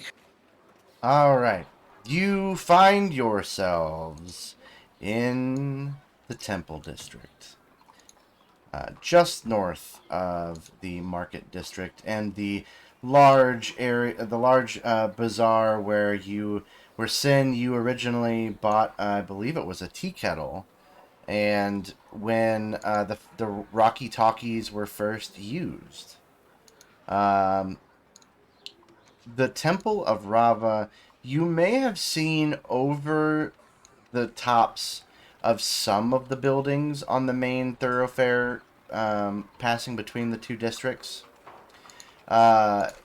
Alright. You find yourselves in the Temple District. Just north of the Market District and the large area, the large bazaar where Sin, you originally bought, I believe it was a tea kettle, and when the Rocky Talkies were first used. The Temple of Rava, you may have seen over the tops of some of the buildings on the main thoroughfare passing between the two districts. But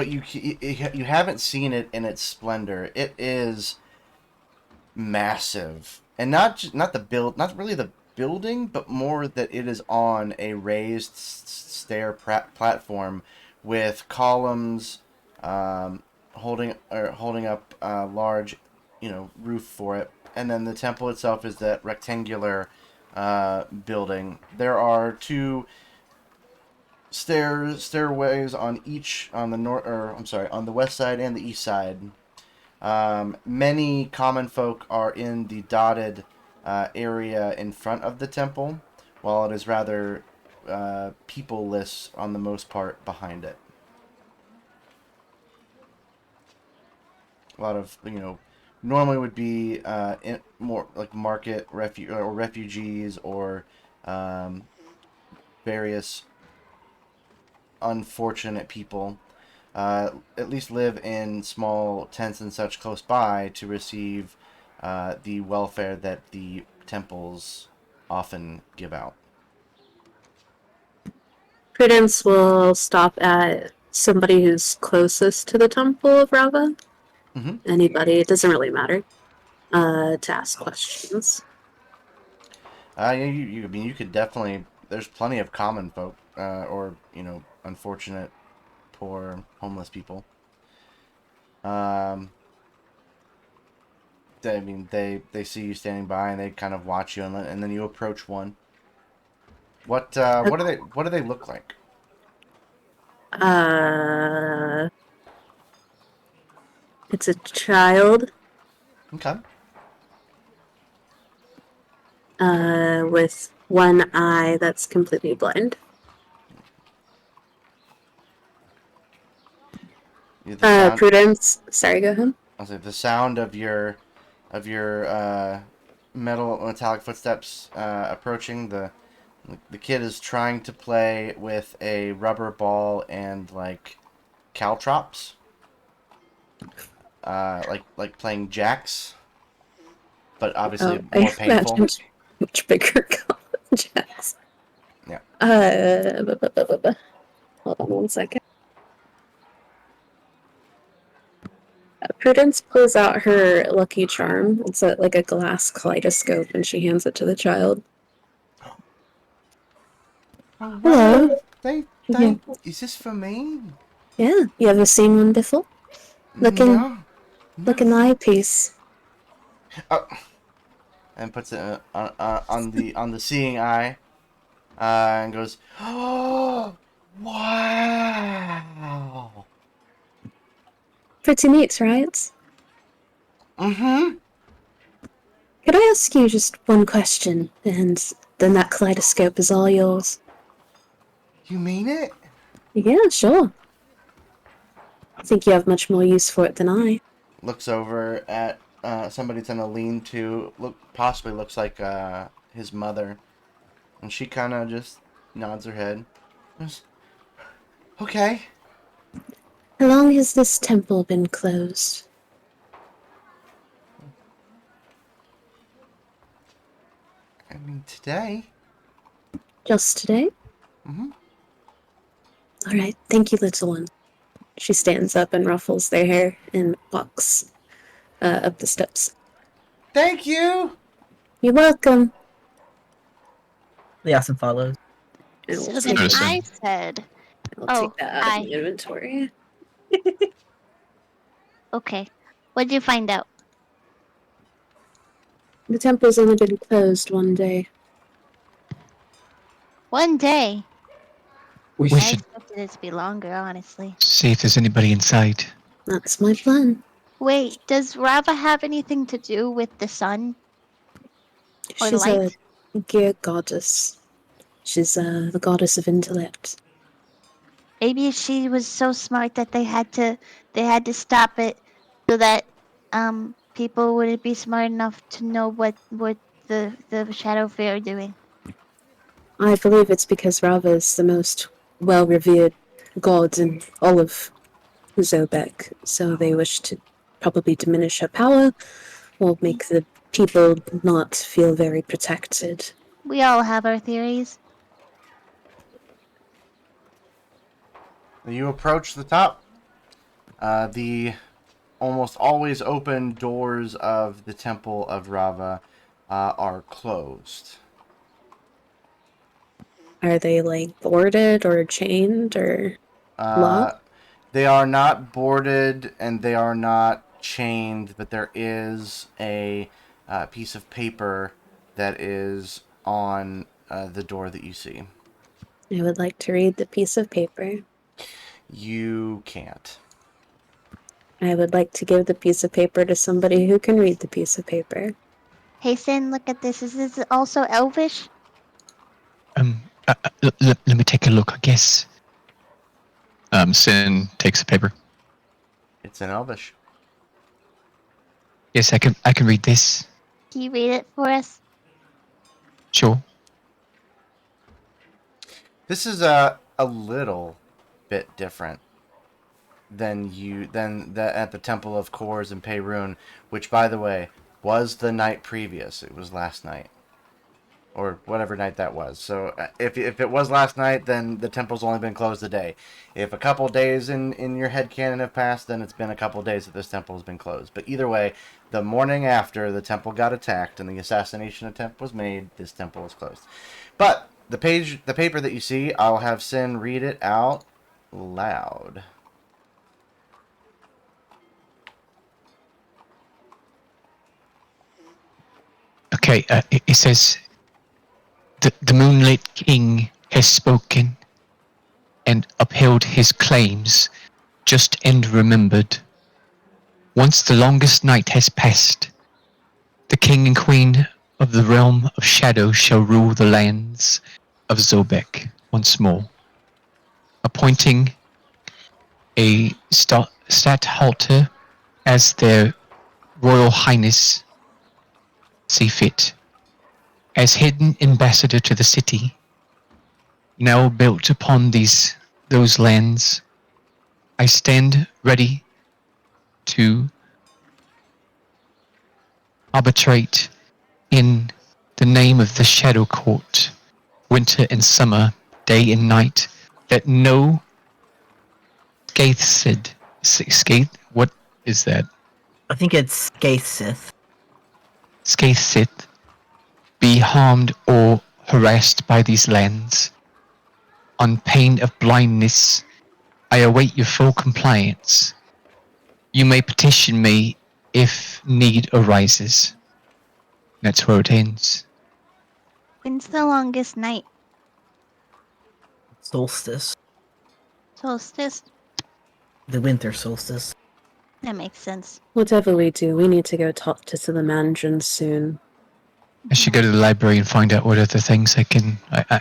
you haven't seen it in its splendor. It is massive, and not really the building, but more that it is on a raised stair platform with columns holding up a large, roof for it, and then the temple itself is that rectangular building. There are two stairways on the west side and the east side. Many common folk are in the dotted area in front of the temple, while it is rather peopleless on the most part behind it. A lot of, normally would be more like market refugees or various unfortunate people at least live in small tents and such close by to receive the welfare that the temples often give out. Prudence will stop at somebody who's closest to the Temple of Rava. Mm-hmm. Anybody, it doesn't really matter, to ask questions. You could definitely. There's plenty of common folk or unfortunate, poor homeless people. They see you standing by and they kind of watch you, and then you approach one. What do they look like? It's a child. Okay. With one eye that's completely blind. Prudence. Sorry, go ahead. I'll say the sound of your metallic footsteps approaching. The kid is trying to play with a rubber ball and like caltrops. Like playing jacks, but obviously more painful. Imagined much bigger jacks. Yeah. Hold on 1 second. Prudence pulls out her lucky charm. It's like a glass kaleidoscope, and she hands it to the child. Oh, Hello. Is this for me? Yeah, you ever seen one before? No. Look an eyepiece. Oh. And puts it on the seeing eye, and goes, "Oh, wow!" Pretty neat, right? Mm-hmm. Could I ask you just one question, and then that kaleidoscope is all yours? You mean it? Yeah, sure. I think you have much more use for it than I. Looks over at somebody that's in a lean-to. Possibly looks like his mother, and she kind of just nods her head. Goes, okay. How long has this temple been closed? I mean, today. Just today? Mm-hmm. Alright, thank you, little one. She stands up and ruffles their hair and walks up the steps. Thank you! You're welcome. Yasin follows. So I'll then take, I said, take that out of the inventory. okay, what'd you find out? The temple's only been closed one day. One day. We I should expected it to be longer, honestly. see if there's anybody inside. That's my plan. Wait, does Rava have anything to do with the sun? Or She's light? a gear goddess. She's the goddess of intellect. Maybe she was so smart that they had to stop it so that people wouldn't be smart enough to know what the Shadow Fae are doing. I believe it's because Rava is the most well-revered god in all of Zobeck, so they wish to probably diminish her power or make the people not feel very protected. We all have our theories. You approach the top. The almost always open doors of the Temple of Rava are closed. Are they like boarded or chained or locked? They are not boarded and they are not chained, but there is a piece of paper that is on the door that you see. I would like to read the piece of paper. You can't. I would like to give the piece of paper to somebody who can read the piece of paper. Hey, Sin, look at this. Is this also Elvish? Let me take a look, I guess. Sin takes the paper. It's in Elvish. Yes, I can read this. Can you read it for us? Sure. This is a little bit different than at the Temple of Kors in Peyrun, which, by the way, was the night previous. It was last night, or whatever night that was. So if it was last night, then the temple's only been closed a day. If a couple days in your headcanon have passed, then it's been a couple days that this temple has been closed. But either way, the morning after the temple got attacked and the assassination attempt was made, this temple was closed. But the paper that you see, I'll have Sin read it out loud. Okay, it says, the Moonlit King has spoken and upheld his claims, just and remembered. Once the longest night has passed, the King and Queen of the Realm of Shadow shall rule the lands of Zobeck once more, appointing a stadthalter as their Royal Highness see fit. As hidden ambassador to the city, now built upon those lands, I stand ready to arbitrate in the name of the Shadow Court, winter and summer, day and night, that no Skaith, what is that? I think it's Gatekeep. Skaith be harmed or harassed by these lands. On pain of blindness, I await your full compliance. You may petition me if need arises. That's where it ends. When's the longest night? Solstice. Solstice? The winter solstice. That makes sense. Whatever we do, we need to go talk to the mandarin soon. I should go to the library and find out what other things I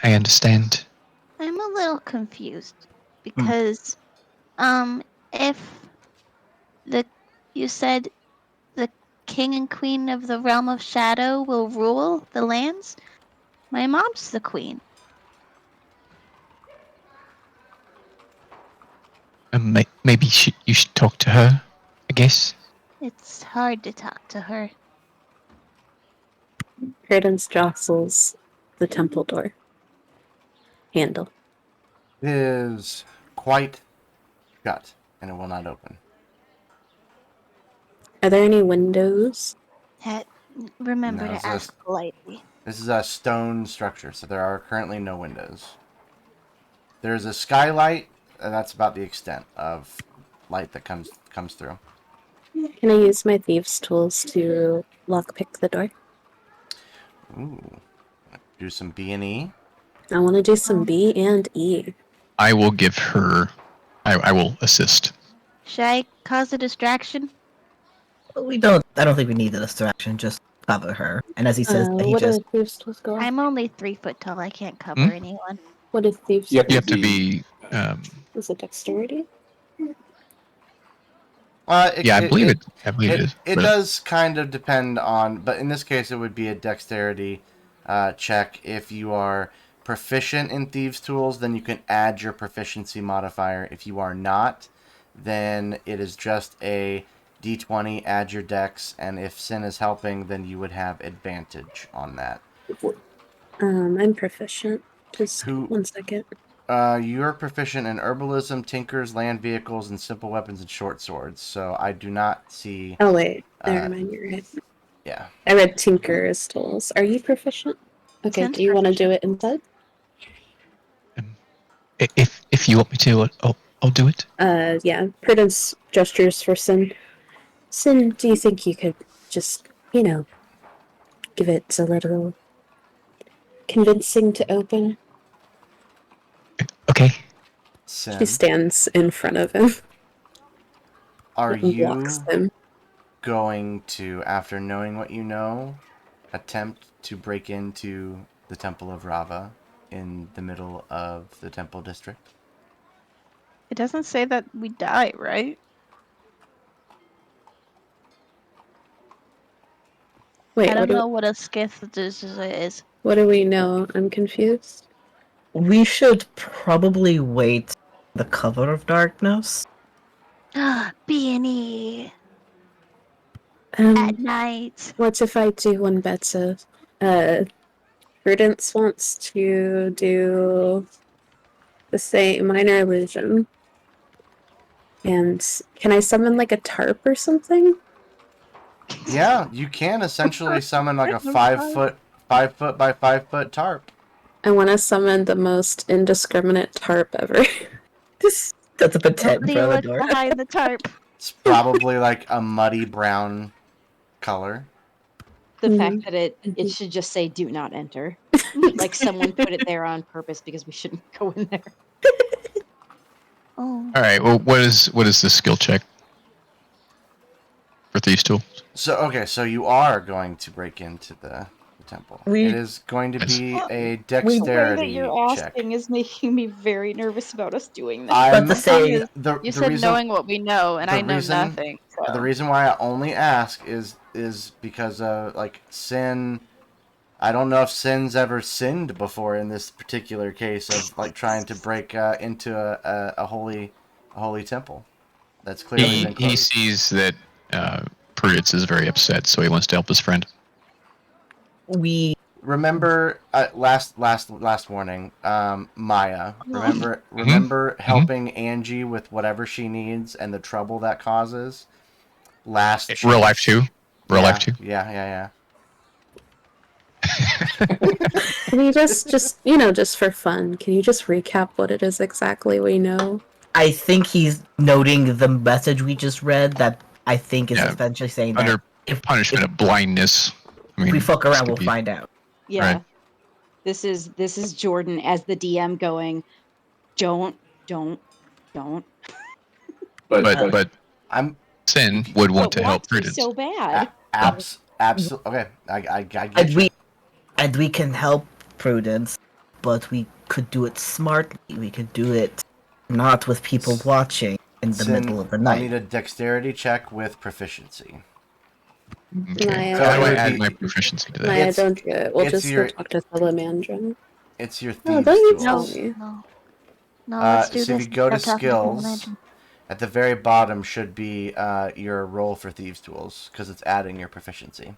understand. I'm a little confused because, if you said the king and queen of the realm of shadow will rule the lands, my mom's the queen. Maybe you should talk to her, I guess. It's hard to talk to her. Credence jostles the temple door handle. It is quite shut, and it will not open. Are there any windows? Remember No, to it's ask politely. This is a stone structure, so there are currently no windows. There's a skylight, and that's about the extent of light that comes through. Can I use my thieves' tools to lockpick the door? Ooh. Do some B&E. I want to do some B and E. I will give her. I will assist. Should I cause a distraction? I don't think we need the distraction. Just cover her. And as he says, he what just. do thieves' tools go on? I'm only 3 foot tall. I can't cover anyone. What is thieves' You tools? You have to be. Is it dexterity? Yeah, I believe it. I believe it is. It does kind of depend on, but in this case, it would be a dexterity check. If you are proficient in thieves' tools, then you can add your proficiency modifier. If you are not, then it is just a d20, add your dex, and if Sin is helping, then you would have advantage on that. I'm proficient. Just Who- 1 second. You're proficient in herbalism, tinkers, land vehicles, and simple weapons and short swords, so I do not see... Oh wait, never mind, you're right. Yeah. I read Tinker's tools. Are you proficient? Okay, Sin's do you want to do it instead? If you want me to, I'll do it. Yeah. Prudence gestures for Sin. Sin, do you think you could just, give it a little convincing to open? Okay. Sin, She stands in front of him are and you blocks him. going to, after knowing what you know, attempt to break into the Temple of Rava in the middle of the Temple District? It doesn't say that we die, right? Wait, I don't know what a skith is. what do we know? I'm confused. We should probably wait the cover of darkness. B&E at night. What if I do one better? Prudence wants to do the same minor illusion. And can I summon like a tarp or something? Yeah, you can essentially summon like a 5 foot by 5 foot tarp. I want to summon the most indiscriminate tarp ever. That's a tent in Nobody front of look the door. behind the tarp. It's probably like a muddy brown color. The Mhm. fact that it Mhm. should just say "Do not enter," like someone put it there on purpose because we shouldn't go in there. Oh. All right. Well, what is the skill check for thieves tool? So you are going to break into the temple. It is going to be a The way that dexterity you're check. asking is making me very nervous about us doing this. I'm But to say, the You said reason knowing what we know, and the I know reason- nothing. So. the reason why I only ask is because like Sin. I don't know if Sin's ever sinned before in this particular case of like trying to break into a holy temple. That's clearly been He closed. sees that Prudence is very upset, so he wants to help his friend. we Remember last warning, Maya. Remember Mm-hmm. helping Angie with whatever she needs and the trouble that causes. Last chance. Real life too. Real life too. Yeah. Can you just just for fun, can you just recap what it is exactly we know? I think he's noting the message we just read that I think is Yeah. essentially saying that Under if punishment of blindness. I mean, we fuck this around, could we'll be- find out. Yeah. Right. This is Jordan as the DM going, don't. But I'm Sin would want But to help wants to Prudence. so bad. absolutely okay. I get And you. we can help Prudence, but we could do it smartly. We could do it not with people watching in the Sin, middle of the I'll night. need a dexterity check with proficiency. Okay. Maya, How do I it would add be- my proficiency to that? Maya, It's- don't do it. We'll it's just your- go talk to Salamandra. It's your No, thieves don't you tool. tell No, me. no, let's do so if this. you go to instead of talking skills, Salamandra. at the very bottom should be your roll for thieves tools because it's adding your proficiency.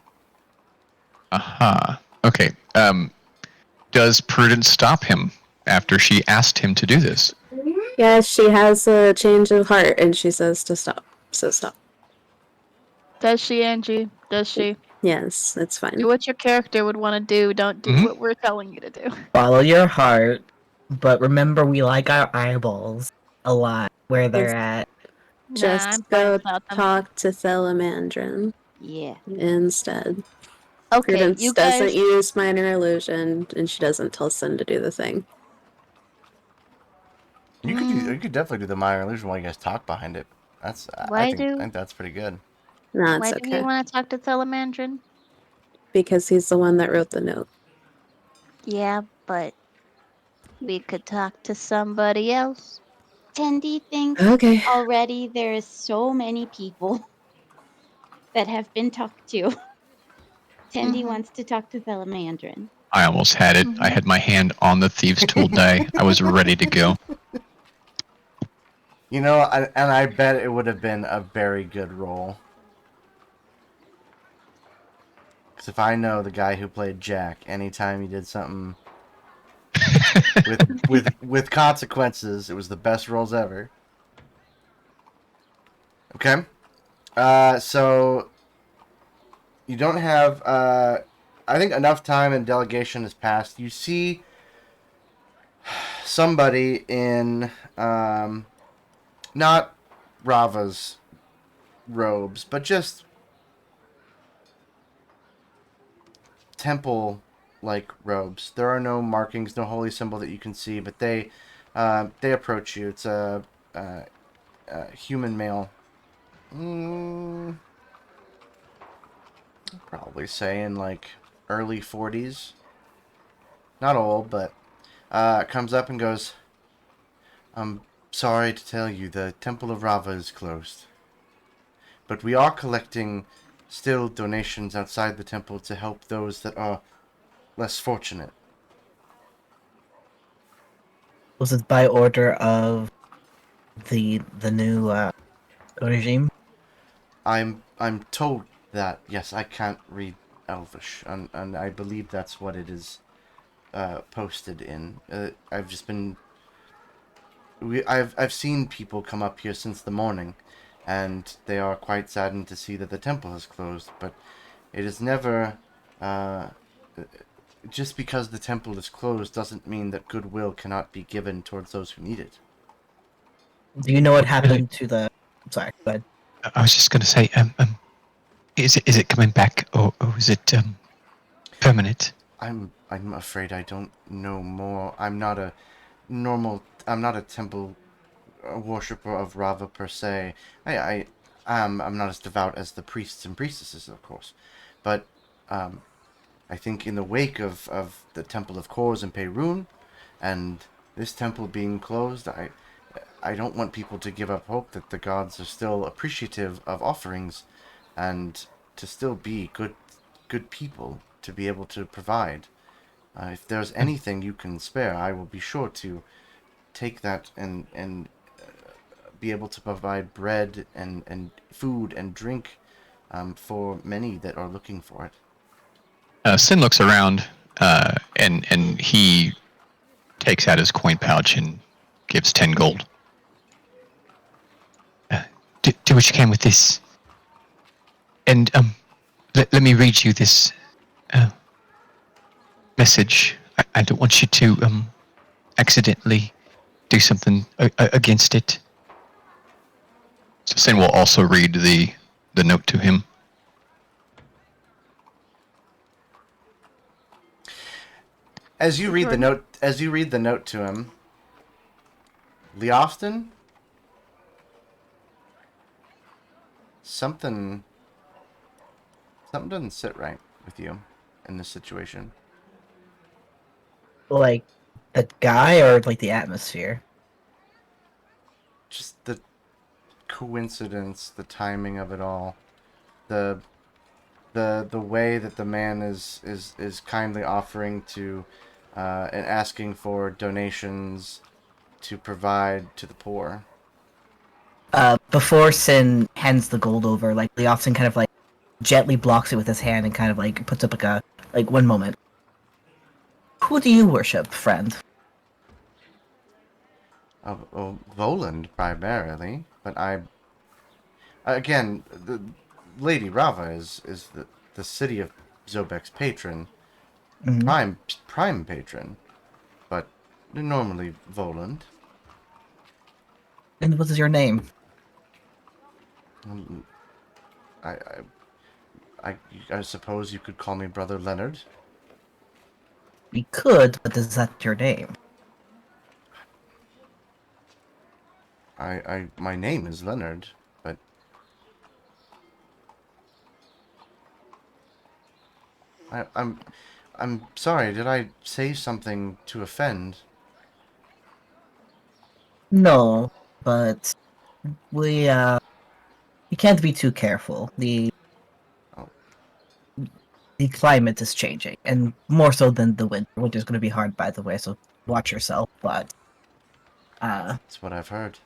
Aha. Okay. Does Prudence stop him after she asked him to do this? Yes, she has a change of heart and she says to stop. So stop. Does she, Angie? Does she? Yes, it's fine. Do what your character would want to do. Don't do Mhm. what we're telling you to do. Follow your heart, but remember we like our eyeballs a lot where they're at. Just I'm fine go without them. talk to Salamandra Yeah. instead. Okay, Prudence you doesn't guys. use minor illusion, and she doesn't tell Sin to do the thing. You could definitely do the minor illusion while you guys talk behind it. That's I think that's pretty good. No, it's Why do okay. we want to talk to Salamandrin? Because he's the one that wrote the note. Yeah, but we could talk to somebody else. Tendy thinks Okay. already there is so many people that have been talked to. Tendy Mhm. wants to talk to Salamandrin. I almost had it. I had my hand on the thieves' tool die. I was ready to go. You know, I bet it would have been a very good roll. Because if I know the guy who played Jack, anytime he did something with consequences, it was the best rolls ever. Okay. So you don't have I think enough time and delegation has passed. You see somebody in not Rava's robes, but just temple-like robes. There are no markings, no holy symbol that you can see, but they approach you. It's a human male. Probably say in like early 40s. Not old, but comes up and goes, "I'm sorry to tell you, the Temple of Rava is closed. But we are collecting still donations outside the temple to help those that are less fortunate." Was it by order of the new regime? I'm told that. Yes, I can't read Elvish, and I believe that's what it is posted in. I've just been. I've seen people come up here since the morning, and they are quite saddened to see that the temple has closed. But it is never just because the temple is closed doesn't mean that goodwill cannot be given towards those who need it. Do you know what happened to the? Sorry, go ahead. I was just going to say, is it coming back, or is it permanent? I'm afraid I don't know more. I'm not a temple worshipper of Rava per se. I'm not as devout as the priests and priestesses, of course, but I think in the wake of the Temple of Kors in Perun, and this temple being closed, I don't want people to give up hope that the gods are still appreciative of offerings, and to still be good people to be able to provide. If there's anything you can spare, I will be sure to take that and be able to provide bread and food and drink for many that are looking for it. Sin looks around, and he takes out his coin pouch and gives 10 gold. Do what you can with this. And let me read you this message. I don't want you to accidentally do something against it. So Sin will also read the note to him. As you read the note to him, Leofton, something doesn't sit right with you in this situation. Like the guy or like the atmosphere? Just the coincidence, the timing of it all, the way that the man is kindly offering to and asking for donations to provide to the poor. Before Sin hands the gold over, like Leofton kind of like gently blocks it with his hand and kind of like puts up like one moment. Who do you worship, friend? Voland primarily, but again, the Lady Rava is the city of Zobeck's patron, Mm-hmm. prime patron, but normally Voland. And what is your name? I, I suppose you could call me Brother Leonard. We could, but is that your name? My name is Leonard, but I'm sorry. Did I say something to offend? No, but we can't be too careful. Oh, The climate is changing, and more so than the winter. Winter's going to be hard, by the way, so watch yourself. But that's what I've heard.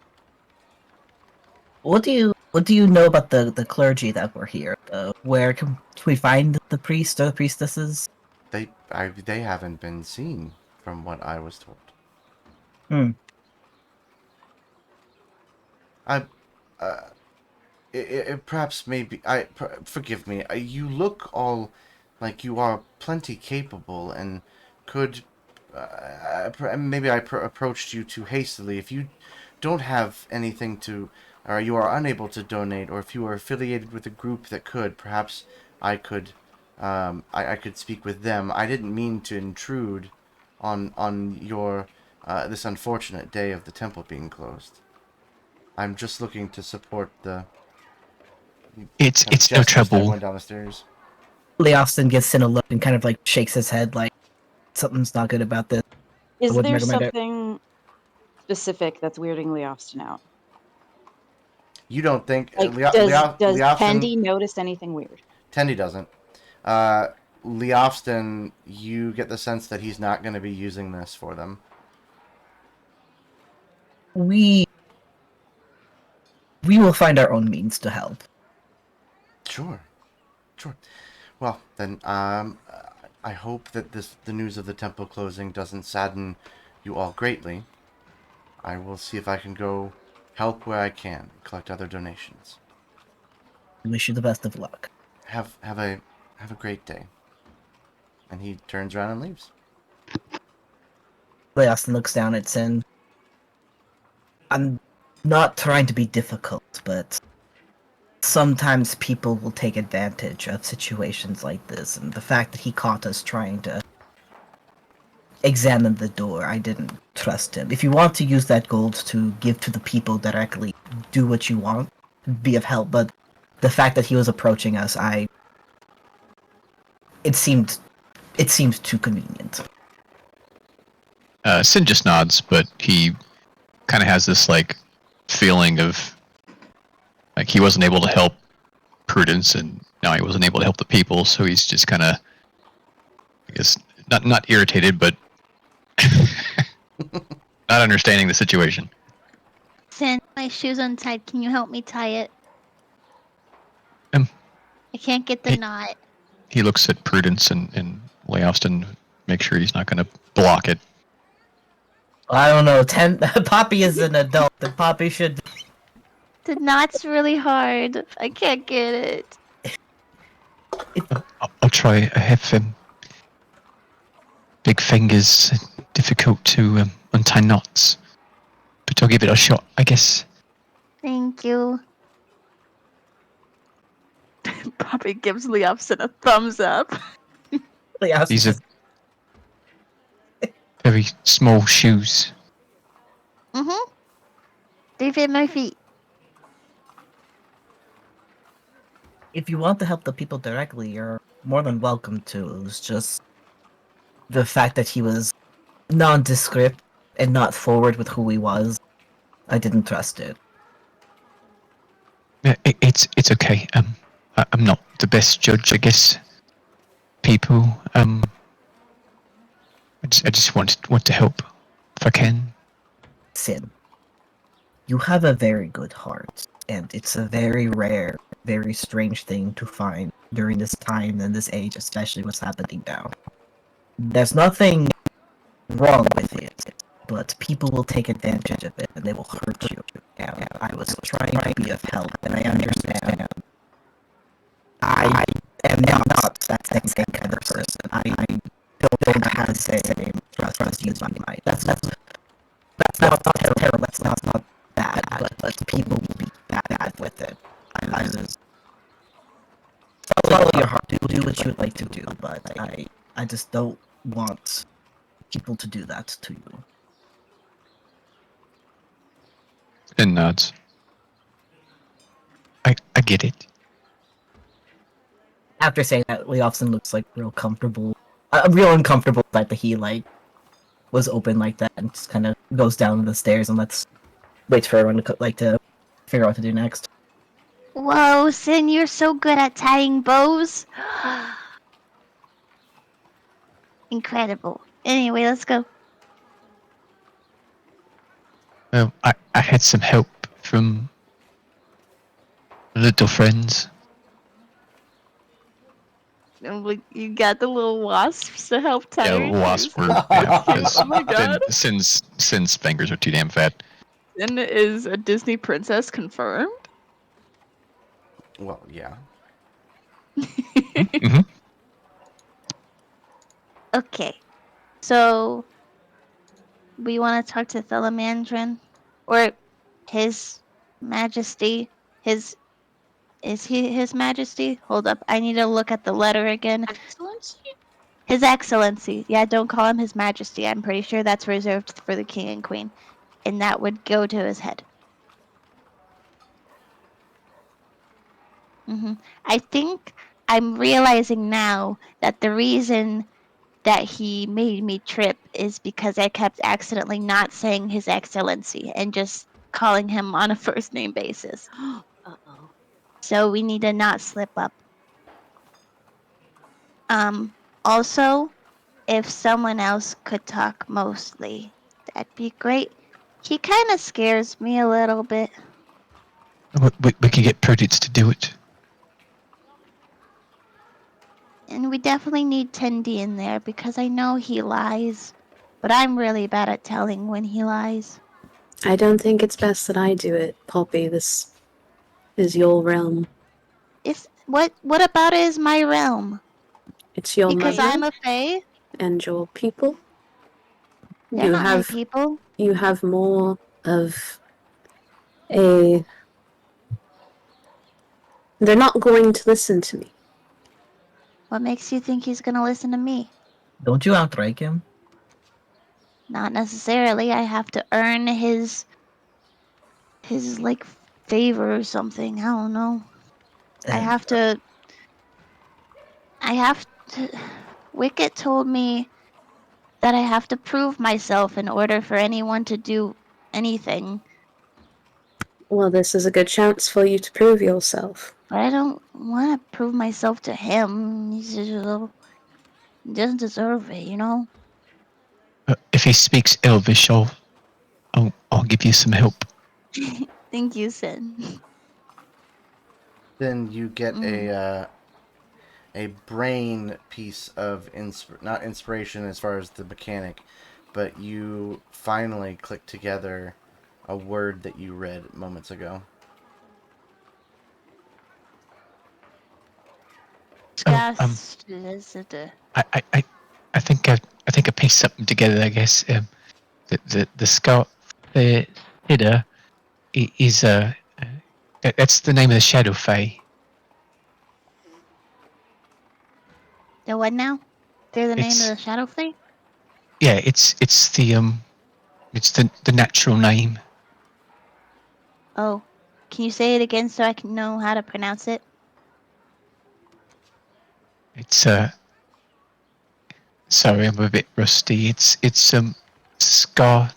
what do you know about the clergy that were here? Where can we find the priest or the priestesses? They haven't been seen, from what I was told. Hmm. Perhaps maybe forgive me. You look all like you are plenty capable and could. Maybe I approached you too hastily. If you don't have anything to, or you are unable to donate, or if you are affiliated with a group that could, perhaps I could. I could speak with them. I didn't mean to intrude on your this unfortunate day of the temple being closed. I'm just looking to support the. It's no trouble. Everyone down the stairs. Leofton gives Sin a look and kind of like shakes his head like something's not good about this. I Is wouldn't there recommend it. something specific that's weirding Leofston out? You don't think Like, does Leofston? Tendy notice anything weird? Tendy doesn't. Leofston, you get the sense that he's not going to be using this for them. We will find our own means to help. Sure. Well, then, I hope that the news of the temple closing doesn't sadden you all greatly. I will see if I can go help where I can, collect other donations. I wish you the best of luck. Have a great day. And he turns around and leaves. Austin looks down at Sin. I'm not trying to be difficult, but sometimes people will take advantage of situations like this, and the fact that he caught us trying to examine the door, I didn't trust him. If you want to use that gold to give to the people directly, do what you want, be of help, but the fact that he was approaching us, it seemed too convenient. Sin just nods, but he kind of has this like feeling of like he wasn't able to help Prudence, and now he wasn't able to help the people, so he's just kind of, I guess, not irritated, but not understanding the situation. Sin, my shoe's untied. Can you help me tie it? I can't get the Hey. knot. He looks at Prudence and Leofston, make sure he's not going to block it. I don't know, Poppy is an adult, and Poppy should... The knot's really hard. I can't get it. I'll try. I have big fingers, difficult to untie knots, but I'll give it a shot, I guess. Thank you. Poppy gives Leofson a thumbs up. These are very small shoes. Mm-hmm. They fit my feet. If you want to help the people directly, you're more than welcome to. It was just the fact that he was nondescript and not forward with who he was. I didn't trust it. Yeah, it's okay. I'm not the best judge, I guess. People. I just want to help if I can. Sin, you have a very good heart, and it's a very rare, very strange thing to find during this time and this age, especially what's happening now. There's nothing wrong with it, but people will take advantage of it and they will hurt you. And I was trying to be of help, and I understand. I am not that same kind of person. I don't have the same trust as you might. That's not terrible. That's not bad. But people will be bad with it. I just follow your heart. Do what you would like to do. But I just don't want people to do that to you. And nods. I get it. After saying that, Leofson looks like real comfortable. Real uncomfortable that he like was open like that and just kind of goes down the stairs and waits for everyone to figure out what to do next. Whoa, Sin, you're so good at tying bows. Incredible. Anyway, let's go. I had some help from little friends. And you got the little wasps to help tie Yeah, your wasp shoes. were, yeah, because Oh my god. Sin's fingers are too damn fat. Sin is a Disney princess confirmed. Well, yeah. Mm-hmm. Okay. So, we want to talk to Thalamandrin? Or His Majesty? Is he His Majesty? Hold up, I need to look at the letter again. Excellency? His Excellency. Yeah, don't call him His Majesty. I'm pretty sure that's reserved for the King and Queen. And that would go to his head. I think I'm realizing now that the reason that he made me trip is because I kept accidentally not saying His Excellency and just calling him on a first name basis. Uh-oh. So we need to not slip up. Also, if someone else could talk mostly, that'd be great. He kind of scares me a little bit. We can get Prudence to do it. And we definitely need Tendi in there because I know he lies. But I'm really bad at telling when he lies. I don't think it's best that I do it, Poppy. This is your realm. What about it is my realm? It's your Because mother I'm a fae? and your people. They're not my people. You have more of a... They're not going to listen to me. What makes you think he's gonna listen to me? Don't you outrank him? Not necessarily. I have to earn his like favor or something. I don't know. I And have to. I have to. Wicket told me that I have to prove myself in order for anyone to do anything. Well, this is a good chance for you to prove yourself. But I don't want to prove myself to him. He's just he doesn't deserve it, you know? If he speaks Elvish, I'll give you some help. Thank you, Sin. Then you get Mm. a brain piece of not inspiration as far as the mechanic, but you finally click together a word that you read moments ago. Oh, I think I pieced something together. I guess the scout, the hitter, is that's the name of the shadow fae. The what now? They're the name of It's the shadow thing? yeah, it's the natural name. Oh. Can you say it again so I can know how to pronounce it? It's sorry, I'm a bit rusty. It's Scarthicida.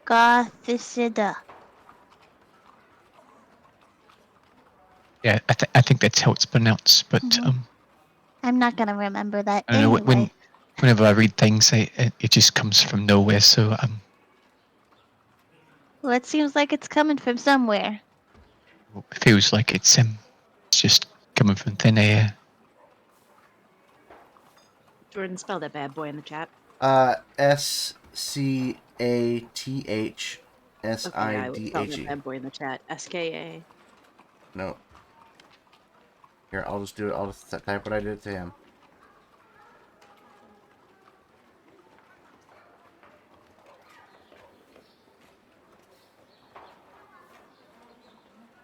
Gothicida. Yeah, I think that's how it's pronounced. But Mhm. I'm not gonna remember that I don't know anyway. whenever I read things, it just comes from nowhere. So Well, it seems like it's coming from somewhere. it feels like it's just coming from thin air. Jordan, spell that bad boy in the chat. Okay, I was spelling that SCATHSIDHE. bad boy in the chat. SKA. No. Here, I'll just do it. I'll just type what I did to him.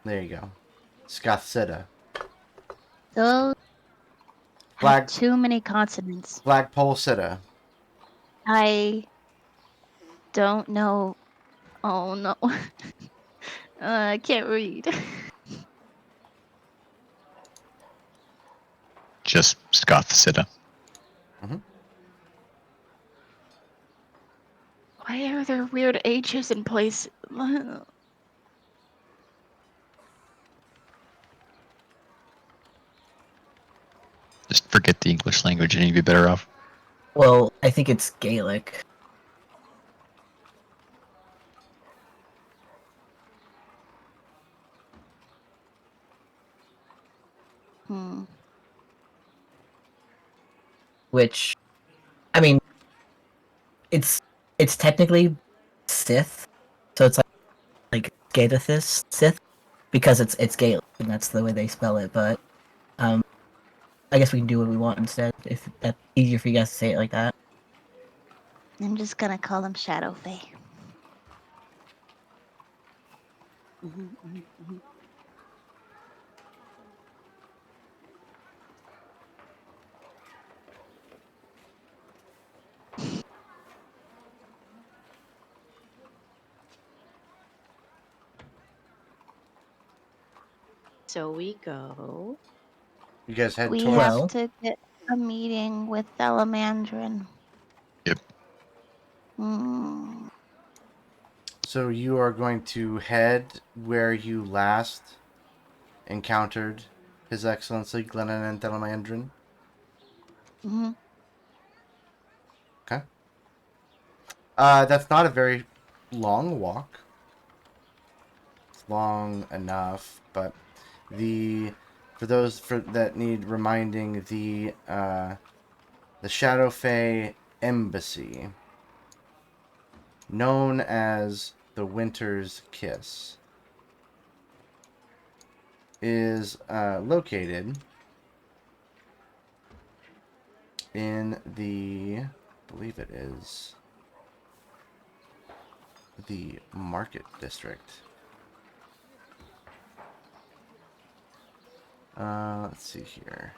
There you go. Scathsida. Those have too many consonants. Flagpole Sida. I don't know. Oh no. I can't read. Just Scarthicida. Mm-hmm. Why are there weird H's in place? Just forget the English language and you'd be better off. well, I think it's Gaelic. Hmm. Which, I mean, it's technically Sith, so it's like Gaethis Sith because it's Gaelic and that's the way they spell it. But I guess we can do what we want instead if that's easier for you guys to say it like that. I'm just gonna call them Shadow Fae. So we go. You guys head We towards. Well- have to get a meeting with Salamandrin. Yep. Hmm. So you are going to head where you last encountered His Excellency Glennon and Telemandrin. Hmm. Okay. That's not a very long walk. It's long enough, but for those that need reminding, the Shadow Fae Embassy, known as the Winter's Kiss, is located in the, I believe it is the Market District. Let's see here.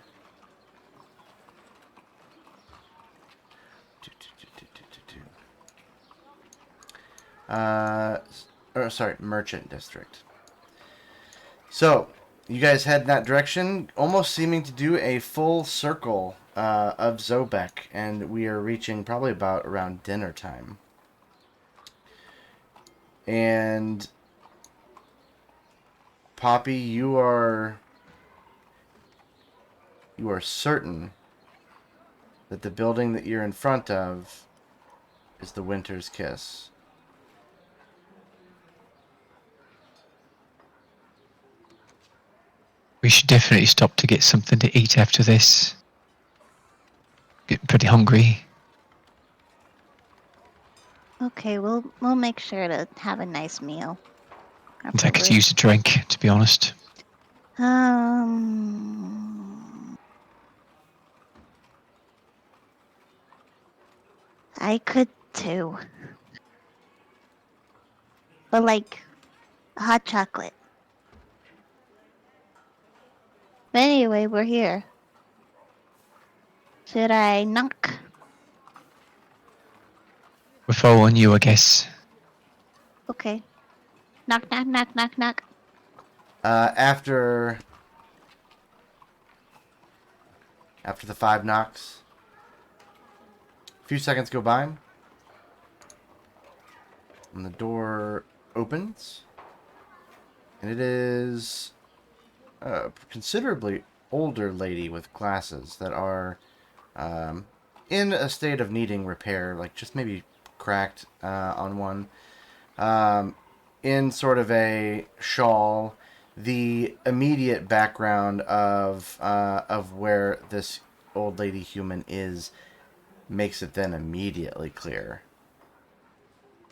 Sorry, Merchant District. So, you guys head in that direction, almost seeming to do a full circle of Zobeck, and we are reaching probably about around dinner time. And Poppy, you are certain that the building that you're in front of is the Winter's Kiss. We should definitely stop to get something to eat after this. Getting pretty hungry. Okay, we'll make sure to have a nice meal. I could afterwards. use a drink, to be honest. I could too. But like hot chocolate. But anyway, we're here. Should I knock? We're following you, I guess. Okay. Knock, knock, knock, knock, knock. After the 5 knocks, a few seconds go by, and the door opens, and it is a considerably older lady with glasses that are in a state of needing repair, like just maybe cracked on one, in sort of a shawl. The immediate background of where this old lady human is makes it then immediately clear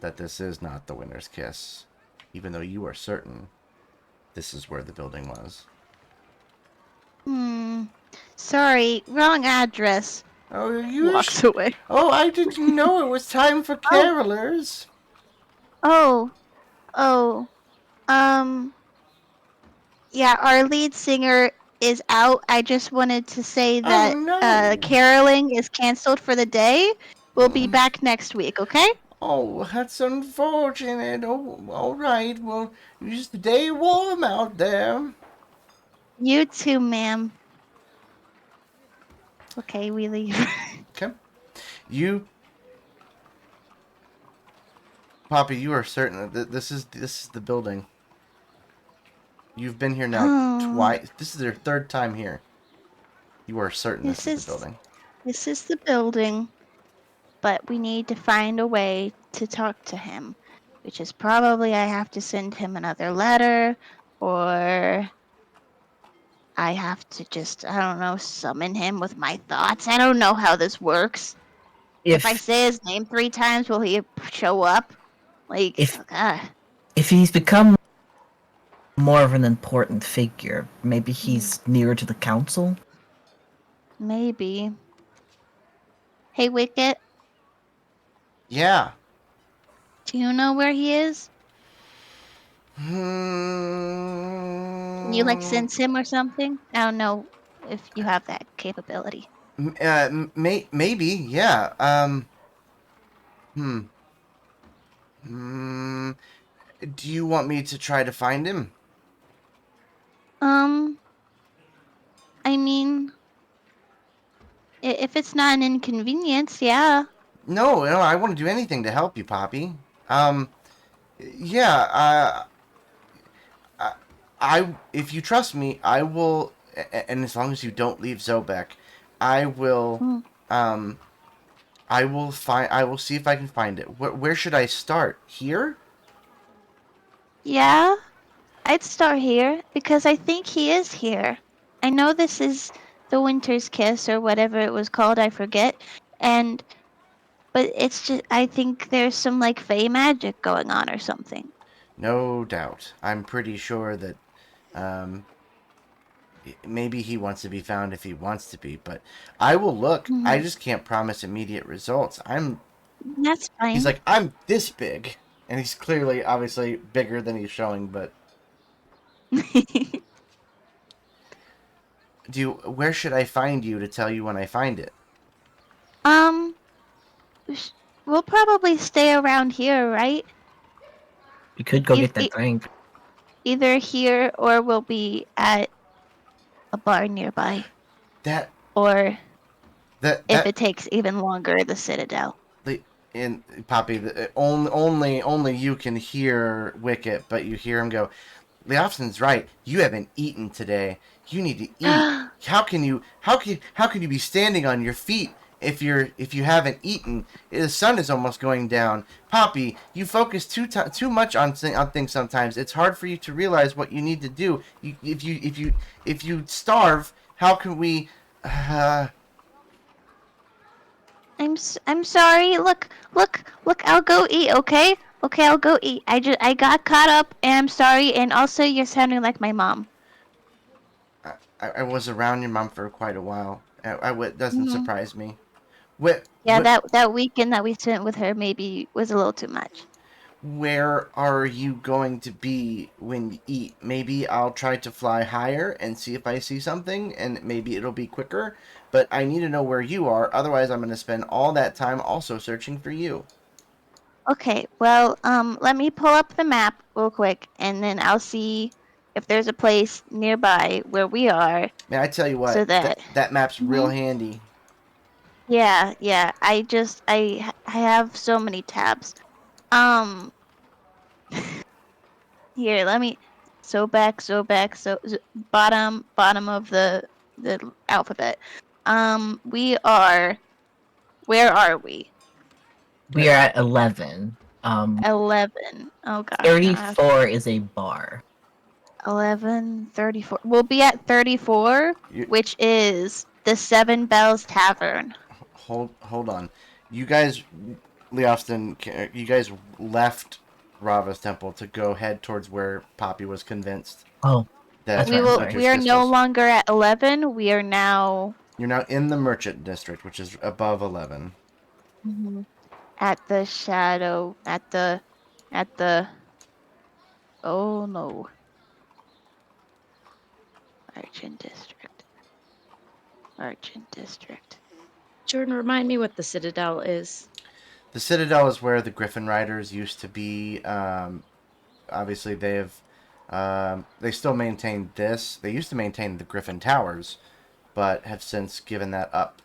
that this is not the Winter's Kiss, even though you are certain this is where the building was. Sorry, wrong address. Oh, you Walks away. Oh, I didn't know it was time for carolers. Oh. Yeah, our lead singer is out. I just wanted to say that no. caroling is canceled for the day. We'll be back next week, okay? Oh, that's unfortunate. Oh, all right. Well, just stay warm out there. You too, ma'am. Okay, we leave. Okay. Poppy, you are certain that this is the building. You've been here now twice. This is your 3rd time here. You are certain this is the building. This is the building, but we need to find a way to talk to him, which is probably I have to send him another letter, or I have to just, I don't know, summon him with my thoughts. I don't know how this works. If I say his name 3 times, will he show up? Like, if he's become more of an important figure, maybe he's nearer to the council? Maybe. Hey, Wicket, Yeah. do you know where he is? Hmm. Can you, like, sense him or something? I don't know if you have that capability. Maybe, yeah. Do you want me to try to find him? I mean, if it's not an inconvenience, yeah. No, I want to do anything to help you, Poppy. Yeah, if you trust me, I will, and as long as you don't leave Zobeck, I will, I will see if I can find it. Where should I start? Here? Yeah, I'd start here, because I think he is here. I know this is the Winter's Kiss, or whatever it was called, I forget, but it's just, I think there's some, like, fey magic going on or something. No doubt. I'm pretty sure that, maybe he wants to be found if he wants to be, but I will look. I Mhm. just can't promise immediate results. That's He's fine. like, I'm this big, and he's clearly, obviously, bigger than he's showing. But where should I find you to tell you when I find it? um, we'll probably stay around here, right? We could go E- get that e- drink. Either here or we'll be at a bar nearby. That Or that if that it takes even longer, the Citadel. the in Poppy, only you can hear Wicket, but you hear him go. Leofson's right. You haven't eaten today. You need to eat. How can you be standing on your feet if you haven't eaten? The sun is almost going down. Poppy, you focus too much on things sometimes. It's hard for you to realize what you need to do. If you starve, how can we? I'm sorry. Look. I'll go eat. Okay. Okay, I'll go eat. I got caught up, and I'm sorry. And also, you're sounding like my mom. I was around your mom for quite a while. It doesn't Mhm. surprise me. What Yeah, what that weekend that we spent with her maybe was a little too much. Where are you going to be when you eat? Maybe I'll try to fly higher and see if I see something, and maybe it'll be quicker. But I need to know where you are. Otherwise, I'm going to spend all that time also searching for you. Okay, well, let me pull up the map real quick, and then I'll see if there's a place nearby where we are. Man, I tell you So what, that, that map's real Mhm. handy. Yeah. I have so many tabs. Um, here, let me. Zobeck, bottom of the alphabet. We are. Where are we? We are at 11. 11. Oh gosh, now I have 34 is a bar. 11, 34. We'll be at 34, You, which is the Seven Bells Tavern. hold on. You guys, Leofston, you guys left Rava's temple to go head towards where Poppy was convinced Oh, that that's right. I'm sorry. We are Winterskiss no was. longer at 11. We are now You're now in the merchant district, which is above 11. at the shadow, at the, oh no, Merchant District. Merchant District. Jordan, remind me what the Citadel is. The Citadel is where the Griffin Riders used to be. Obviously, they still maintain this. They used to maintain the Griffin Towers, but have since given that up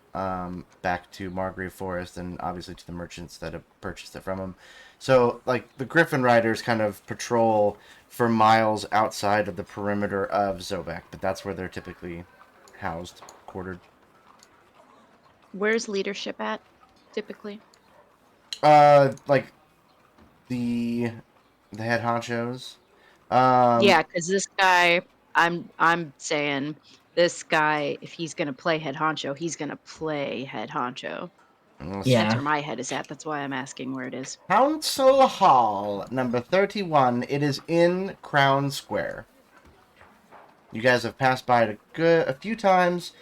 back to Margrave Forest and obviously to the merchants that have purchased it from them. So, like, the Griffin Riders kind of patrol for miles outside of the perimeter of Zobeck, but that's where they're typically housed, quartered. Where's leadership at, typically? Like the head honchos. Yeah, because this guy, I'm saying this guy, if he's gonna play head honcho, he's gonna play head honcho. That's Yeah. where my head is at. That's why I'm asking where it is. Council Hall, number 31. It is in Crown Square. You guys have passed by it a few times.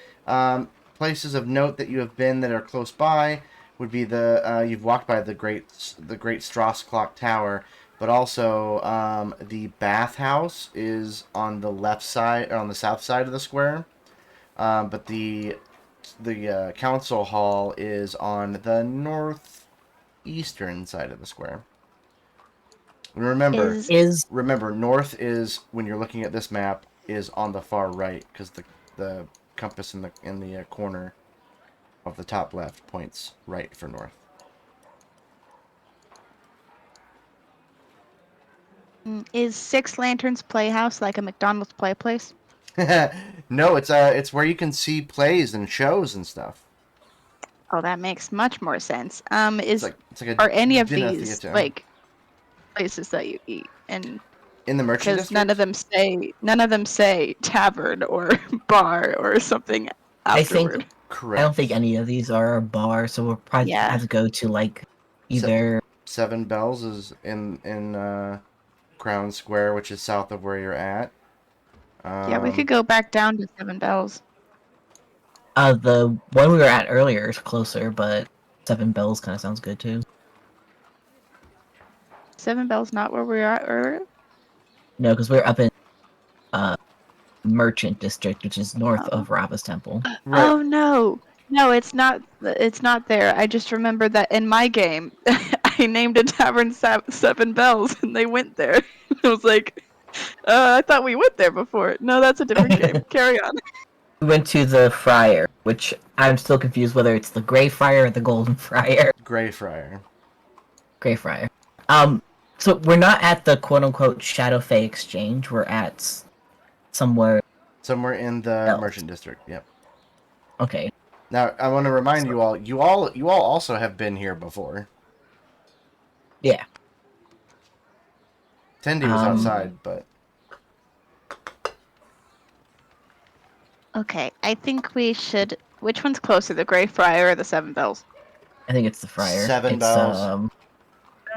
Places of note that you have been that are close by would be you've walked by the great Strauss Clock Tower, but also the bathhouse is on the left side, or on the south side of the square. But the council hall is on the northeastern side of the square. Remember, Is north is, when you're looking at this map, is on the far right because the compass in the corner of the top left points right for north. Is Six Lanterns Playhouse like a McDonald's play place? No, it's where you can see plays and shows and stuff. Oh, that makes much more sense. It's like a Are any of dinner these theater. like places that you eat? And In the merchant because district? none of them say tavern or bar or something I think afterward. Correct. I don't think any of these are a bar, so we'll probably Yeah. have to go to like either Seven Bells is in Crown Square, which is south of where you're at. Yeah, we could go back down to Seven Bells. The one we were at earlier is closer, but Seven Bells kind of sounds good too. Seven Bells not where we were at earlier? No, because we're up in Merchant District, which is north of Rava's Temple. Right. Oh no. No, it's not there. I just remember that in my game I named a tavern Seven Bells and they went there. I was like, I thought we went there before. No, that's a different game. Carry on. We went to the Friar, which I'm still confused whether it's the Grey Friar or the Golden Friar. Greyfriar. Grey Friar. So we're not at the quote-unquote Shadow Fae Exchange. We're at somewhere in the else. Merchant District. Yep. Okay. Now I want to remind you all. You all also have been here before. Yeah. Tendy was outside, but Okay, I think we should. Which one's closer, the Grey Friar or the Seven Bells? I think it's the Friar. Seven It's, Bells. Seven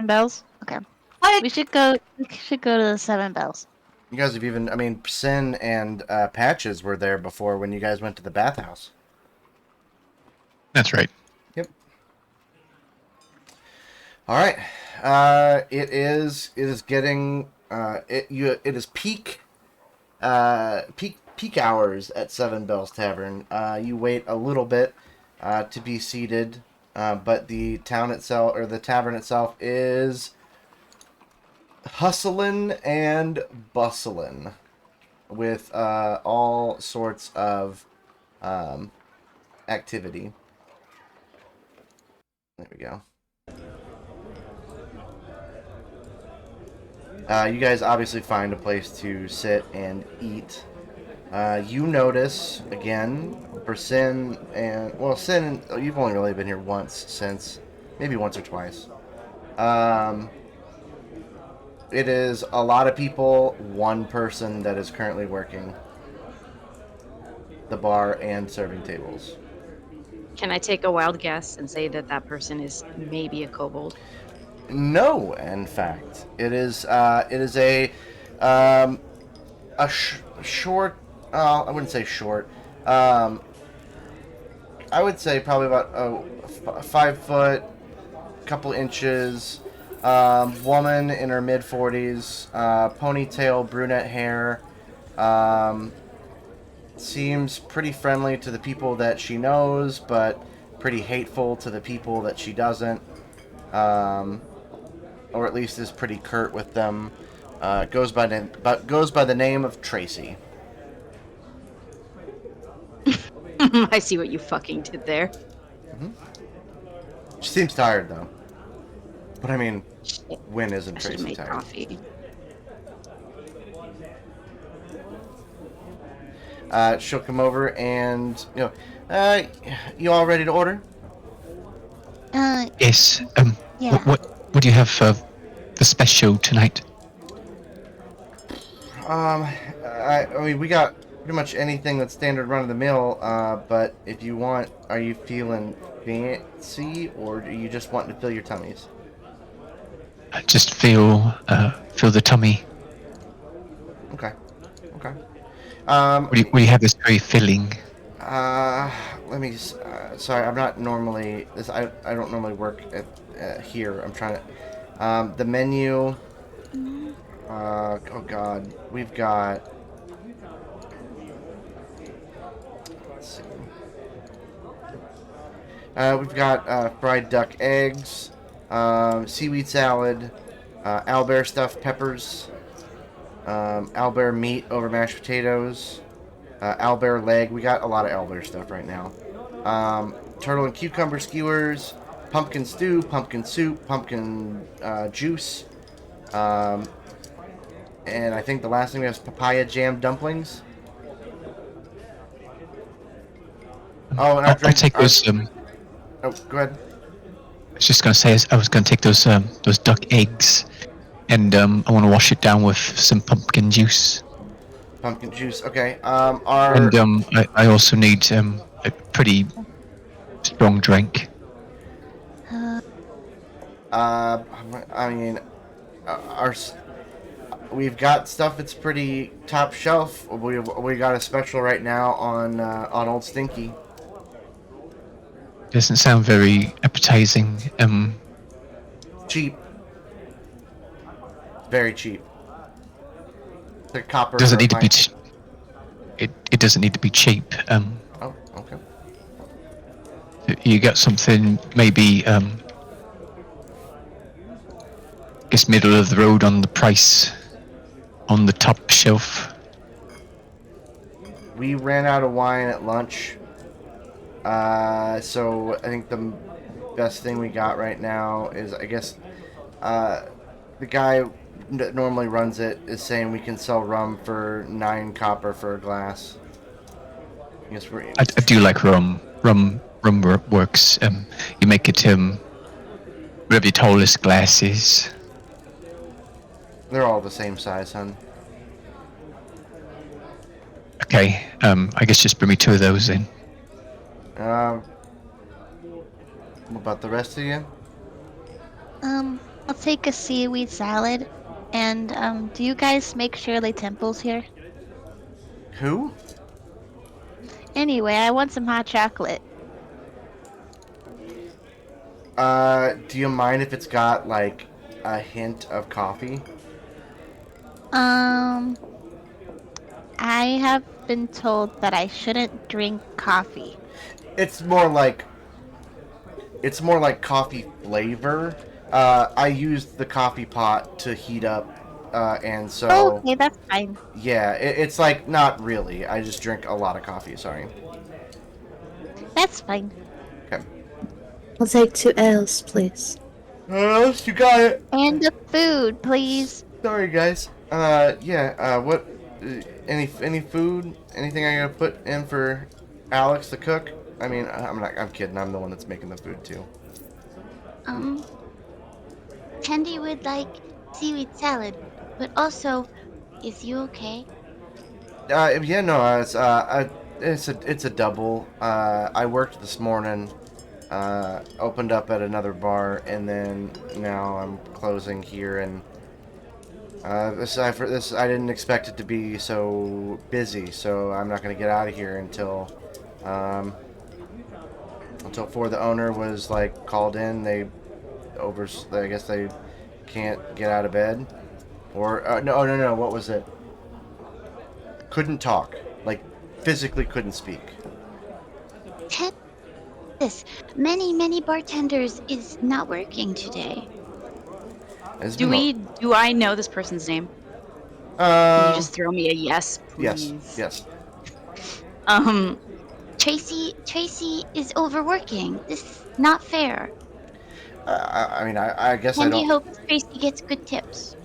Bells? Okay. We should go. We should go to the Seven Bells. you guys have even. I mean, Sin and Patches were there before when you guys went to the bathhouse. That's right. Yep. All right. It is getting. It is peak hours at Seven Bells Tavern. You wait a little bit to be seated, but the town itself or the tavern itself is hustling and bustling with all sorts of activity. There we go. You guys obviously find a place to sit and eat. You notice, again, for Sin and... Well, Sin, you've only really been here once since... Maybe once or twice. It is a lot of people, one person that is currently working the bar and serving tables. Can I take a wild guess and say that that person is maybe a kobold? No, in fact, it is a short. I wouldn't say short. I would say probably about 5 foot, couple inches. Woman in her mid-40s, ponytail, brunette hair. Seems pretty friendly to the people that she knows, but pretty hateful to the people that she doesn't. Or at least is pretty curt with them. Goes by the name of Tracy. I see what you fucking did there. Mm-hmm. She seems tired though. But I mean, Shit. when isn't I should Tracy make tired? coffee. She'll come over and you all ready to order? Yes. Yeah. What do you have for the special tonight? I mean, we got pretty much anything that's standard run of the mill. But if you want, are you feeling fancy, or do you just want to fill your tummies? I just feel the tummy. Okay. Okay. What do you have that's very filling? Let me. Sorry, I'm not normally. I don't normally work at here. I'm trying to. The menu. Oh God, we've got. Let's see. We've got fried duck eggs, seaweed salad, owlbear stuffed peppers, owlbear meat over mashed potatoes, owlbear leg. We got a lot of owlbear stuff right now. Turtle and cucumber skewers, pumpkin stew, pumpkin soup, pumpkin juice, and I think the last thing we have is papaya jam dumplings. Oh, and our drink. I'll take those. Oh, go ahead. I was just gonna say I was gonna take those duck eggs, and I want to wash it down with some pumpkin juice. Pumpkin juice. Okay. And I also need a pretty strong drink. I mean, we've got stuff that's pretty top shelf. We got a special right now on Old Stinky. Doesn't sound very appetizing. Cheap. Very cheap. The copper Doesn't for a need to be. pint. It doesn't need to be cheap. Oh, okay. You get something maybe guess middle of the road on the price, on the top shelf. We ran out of wine at lunch, so I think the best thing we got right now is, I guess, the guy that normally runs it is saying we can sell rum for 9 copper for a glass. I guess I do like rum. Rum works. You make it whatever your tallest glass is. they're all the same size, hun. Okay. I guess just bring me 2 of those in. What about the rest of you? I'll take a seaweed salad. And do you guys make Shirley Temples here? Who? Anyway, I want some hot chocolate. Do you mind if it's got, like, a hint of coffee? I have been told that I shouldn't drink coffee. It's more like coffee flavor. I used the coffee pot to heat up, and so... Oh, okay, that's fine. Yeah, it's like, not really. I just drink a lot of coffee, sorry. That's fine. Okay. I'll take 2 ales, please. What else? You got it! And the food, please. Sorry, guys. What... any food? Anything I gotta put in for Alex the cook? I mean, I'm kidding. I'm the one that's making the food, too. Tandy would like seaweed salad, but also, is you okay? Yeah, no, it's a double. I worked this morning, opened up at another bar, and then now I'm closing here. And I didn't expect it to be so busy, so I'm not gonna get out of here until before the owner was like called in. I guess they can't get out of bed, or no. What was it? Couldn't talk, like physically couldn't speak. This many bartenders is not working today. Do I know this person's name? Can you just throw me a yes, Yes, please? yes. Tracy is overworking. This is not fair. I guess Tandy I don't. hopes Tracy gets good tips.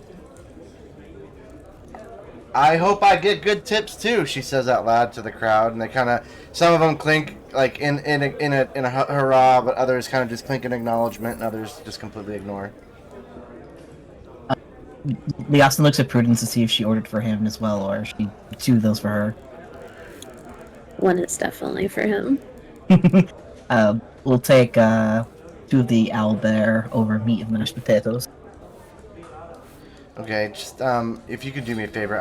I hope I get good tips too. She says out loud to the crowd, and they kind of, some of them clink like in a hurrah, but others kind of just clink in acknowledgement, and others just completely ignore. Leosin looks at Prudence to see if she ordered for him as well, or if she 2 of those for her. One is definitely for him. We'll take 2 of the owlbear over meat and mashed potatoes. Okay, just if you could do me a favor,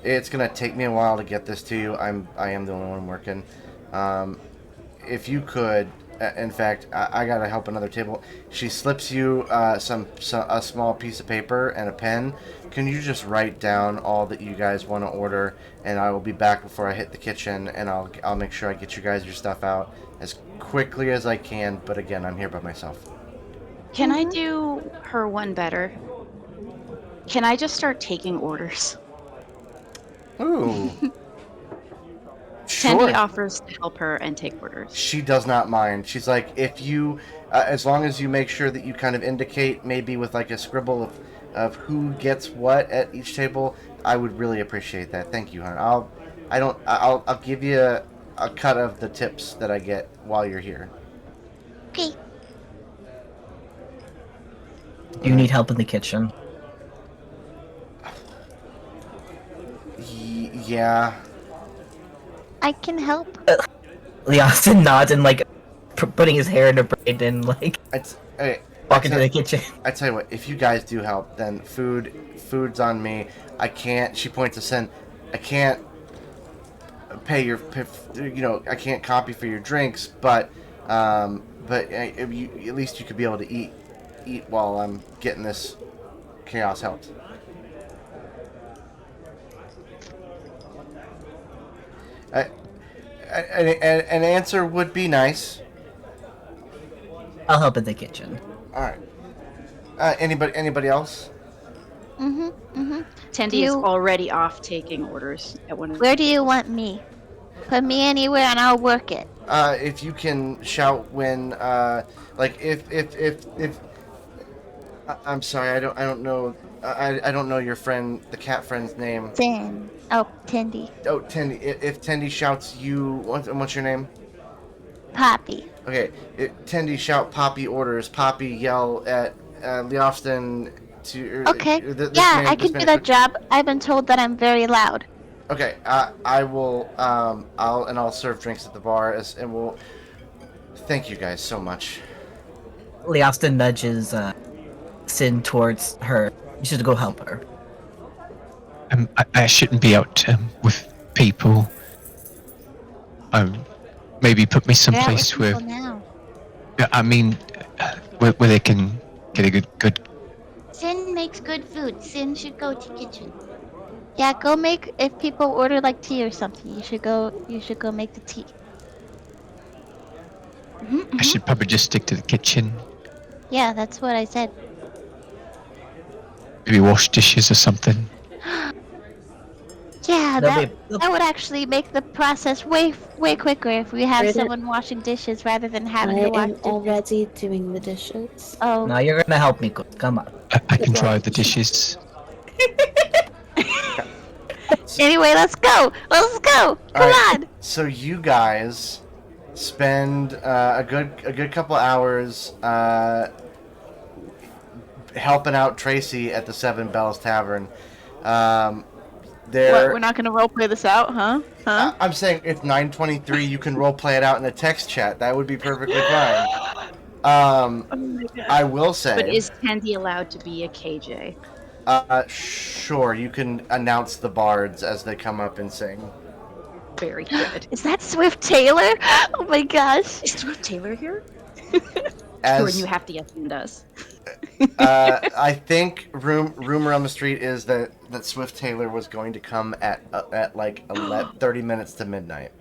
it's gonna take me a while to get this to you. I am the only one working. If you could, in fact, I gotta help another table. She slips you a small piece of paper and a pen. Can you just write down all that you guys want to order, and I will be back before I hit the kitchen, and I'll make sure I get you guys your stuff out as quickly as I can. But again, I'm here by myself. Can I do her one better? Can I just start taking orders? Ooh. Tandy Sure. offers to help her and take orders. She does not mind. She's like, if you, as long as you make sure that you kind of indicate, maybe with like a scribble of who gets what at each table, I would really appreciate that. Thank you, hon. I'll give you a cut of the tips that I get while you're here. Okay. Do you need help in the kitchen? Yeah. I can help. Leosin nods and like putting his hair in a braid and like It's okay. Walk into the kitchen. I tell you what, if you guys do help, then food's on me. I can't. She points to Sin. I can't I can't copy for your drinks, but at least you could be able to eat while I'm getting this chaos helped. An answer would be nice. I'll help in the kitchen. All right. Anybody else? Tendy is already off taking orders at one of Where do you want me? Put me anywhere and I'll work it. If you can shout when, like if I'm sorry, I don't know, I don't know your friend, the cat friend's name. Sin. Oh, Tendy. Oh, Tendy. If Tendy shouts you, what's your name? Poppy. Okay, Tendy shout Poppy orders. Poppy yell at Leofston to. Okay. Yeah, I can do that job. I've been told that I'm very loud. Okay, I will. I'll serve drinks at the bar, and we'll. Thank you guys so much. Leofston nudges Sin towards her. You should go help her. I shouldn't be out with people. Maybe put me someplace where. Now. I mean, where they can get a good. Sin makes good food. Sin should go to kitchen. Yeah, go make, if people order like tea or something, you should go make the tea. I should probably just stick to the kitchen. Yeah, that's what I said. Maybe wash dishes or something. Yeah, That'll that would actually make the process way quicker if we have Ready? someone washing dishes rather than having I to wash am dishes. already doing the dishes. Oh, Now you're gonna help me cook. Come on. I can dry the dishes. anyway, let's go. Let's go. Come Alright, on. So you guys spend a good couple hours helping out Tracy at the Seven Bells Tavern. What, we're not gonna roleplay this out, huh? I'm saying it's 9:23. You can roleplay it out in a text chat. That would be perfectly fine. Oh my God. I will say. But is Tendy allowed to be a KJ? Sure. You can announce the bards as they come up and sing. Very good. Is that Swift Taylor? Oh my gosh. Is Swift Taylor here? As Or you have to attend us. I think rumor on the street is that Swift Taylor was going to come at like 30 minutes to midnight.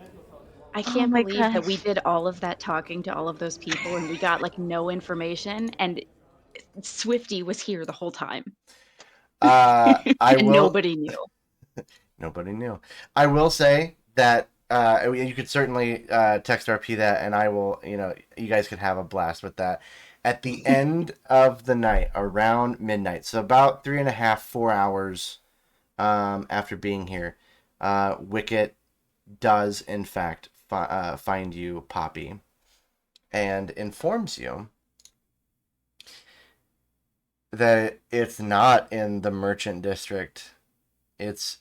I can't my believe that gosh. we did all of that talking to all of those people and we got like no information, and Swifty was here the whole time. And nobody knew. Nobody knew. I will say that you could certainly text RP that, and I will. You guys could have a blast with that. At the end of the night, around midnight, so about 3.5, 4 hours after being here, Wicket does in fact find you, Poppy, and informs you that it's not in the Merchant District. It's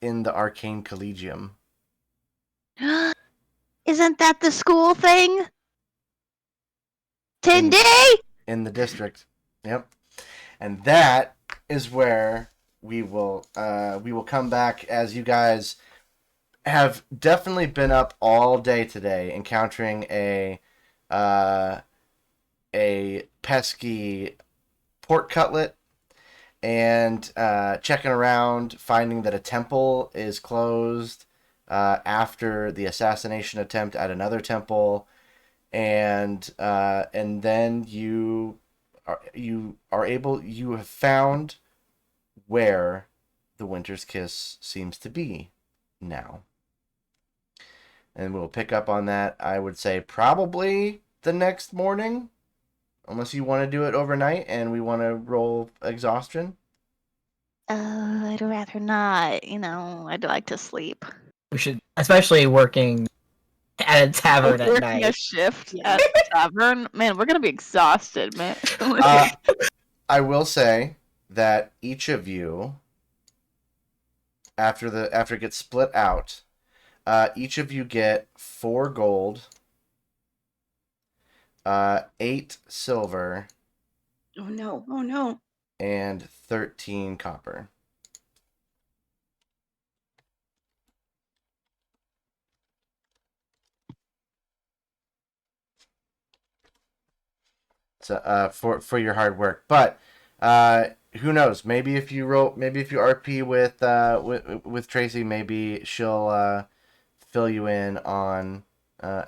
in the Arcane Collegium. Isn't that the school thing? Tendy! In the district. Yep. And that is where we will come back, as you guys have definitely been up all day today encountering a pesky pork cutlet and checking around, finding that a temple is closed after the assassination attempt at another temple, and then you have found where the Winter's Kiss seems to be now. And we'll pick up on that, I would say, probably the next morning, unless you want to do it overnight and we want to roll exhaustion. I'd rather not. I'd like to sleep. We should, especially working at a tavern at Working night. a shift at the tavern, man, we're gonna be exhausted, man. I will say that each of you, after it gets split out, each of you get 4 gold, 8 silver, Oh no! Oh no! and 13 copper. So, for your hard work, but who knows? Maybe if you RP with Tracy, maybe she'll fill you in on.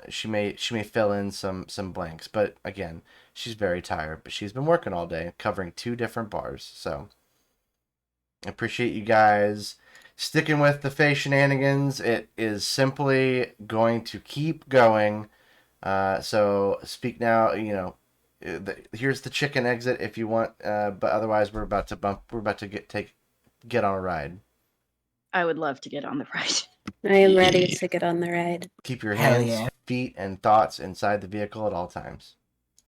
She may fill in some blanks, but again, she's very tired. But she's been working all day, covering 2 different bars. So I appreciate you guys sticking with the Fae shenanigans. It is simply going to keep going. So speak now. Here's the chicken exit if you want. But otherwise, we're about to get on a ride. I would love to get on the ride. I am ready to get on the ride. Keep your Hell hands, yeah. feet, and thoughts inside the vehicle at all times.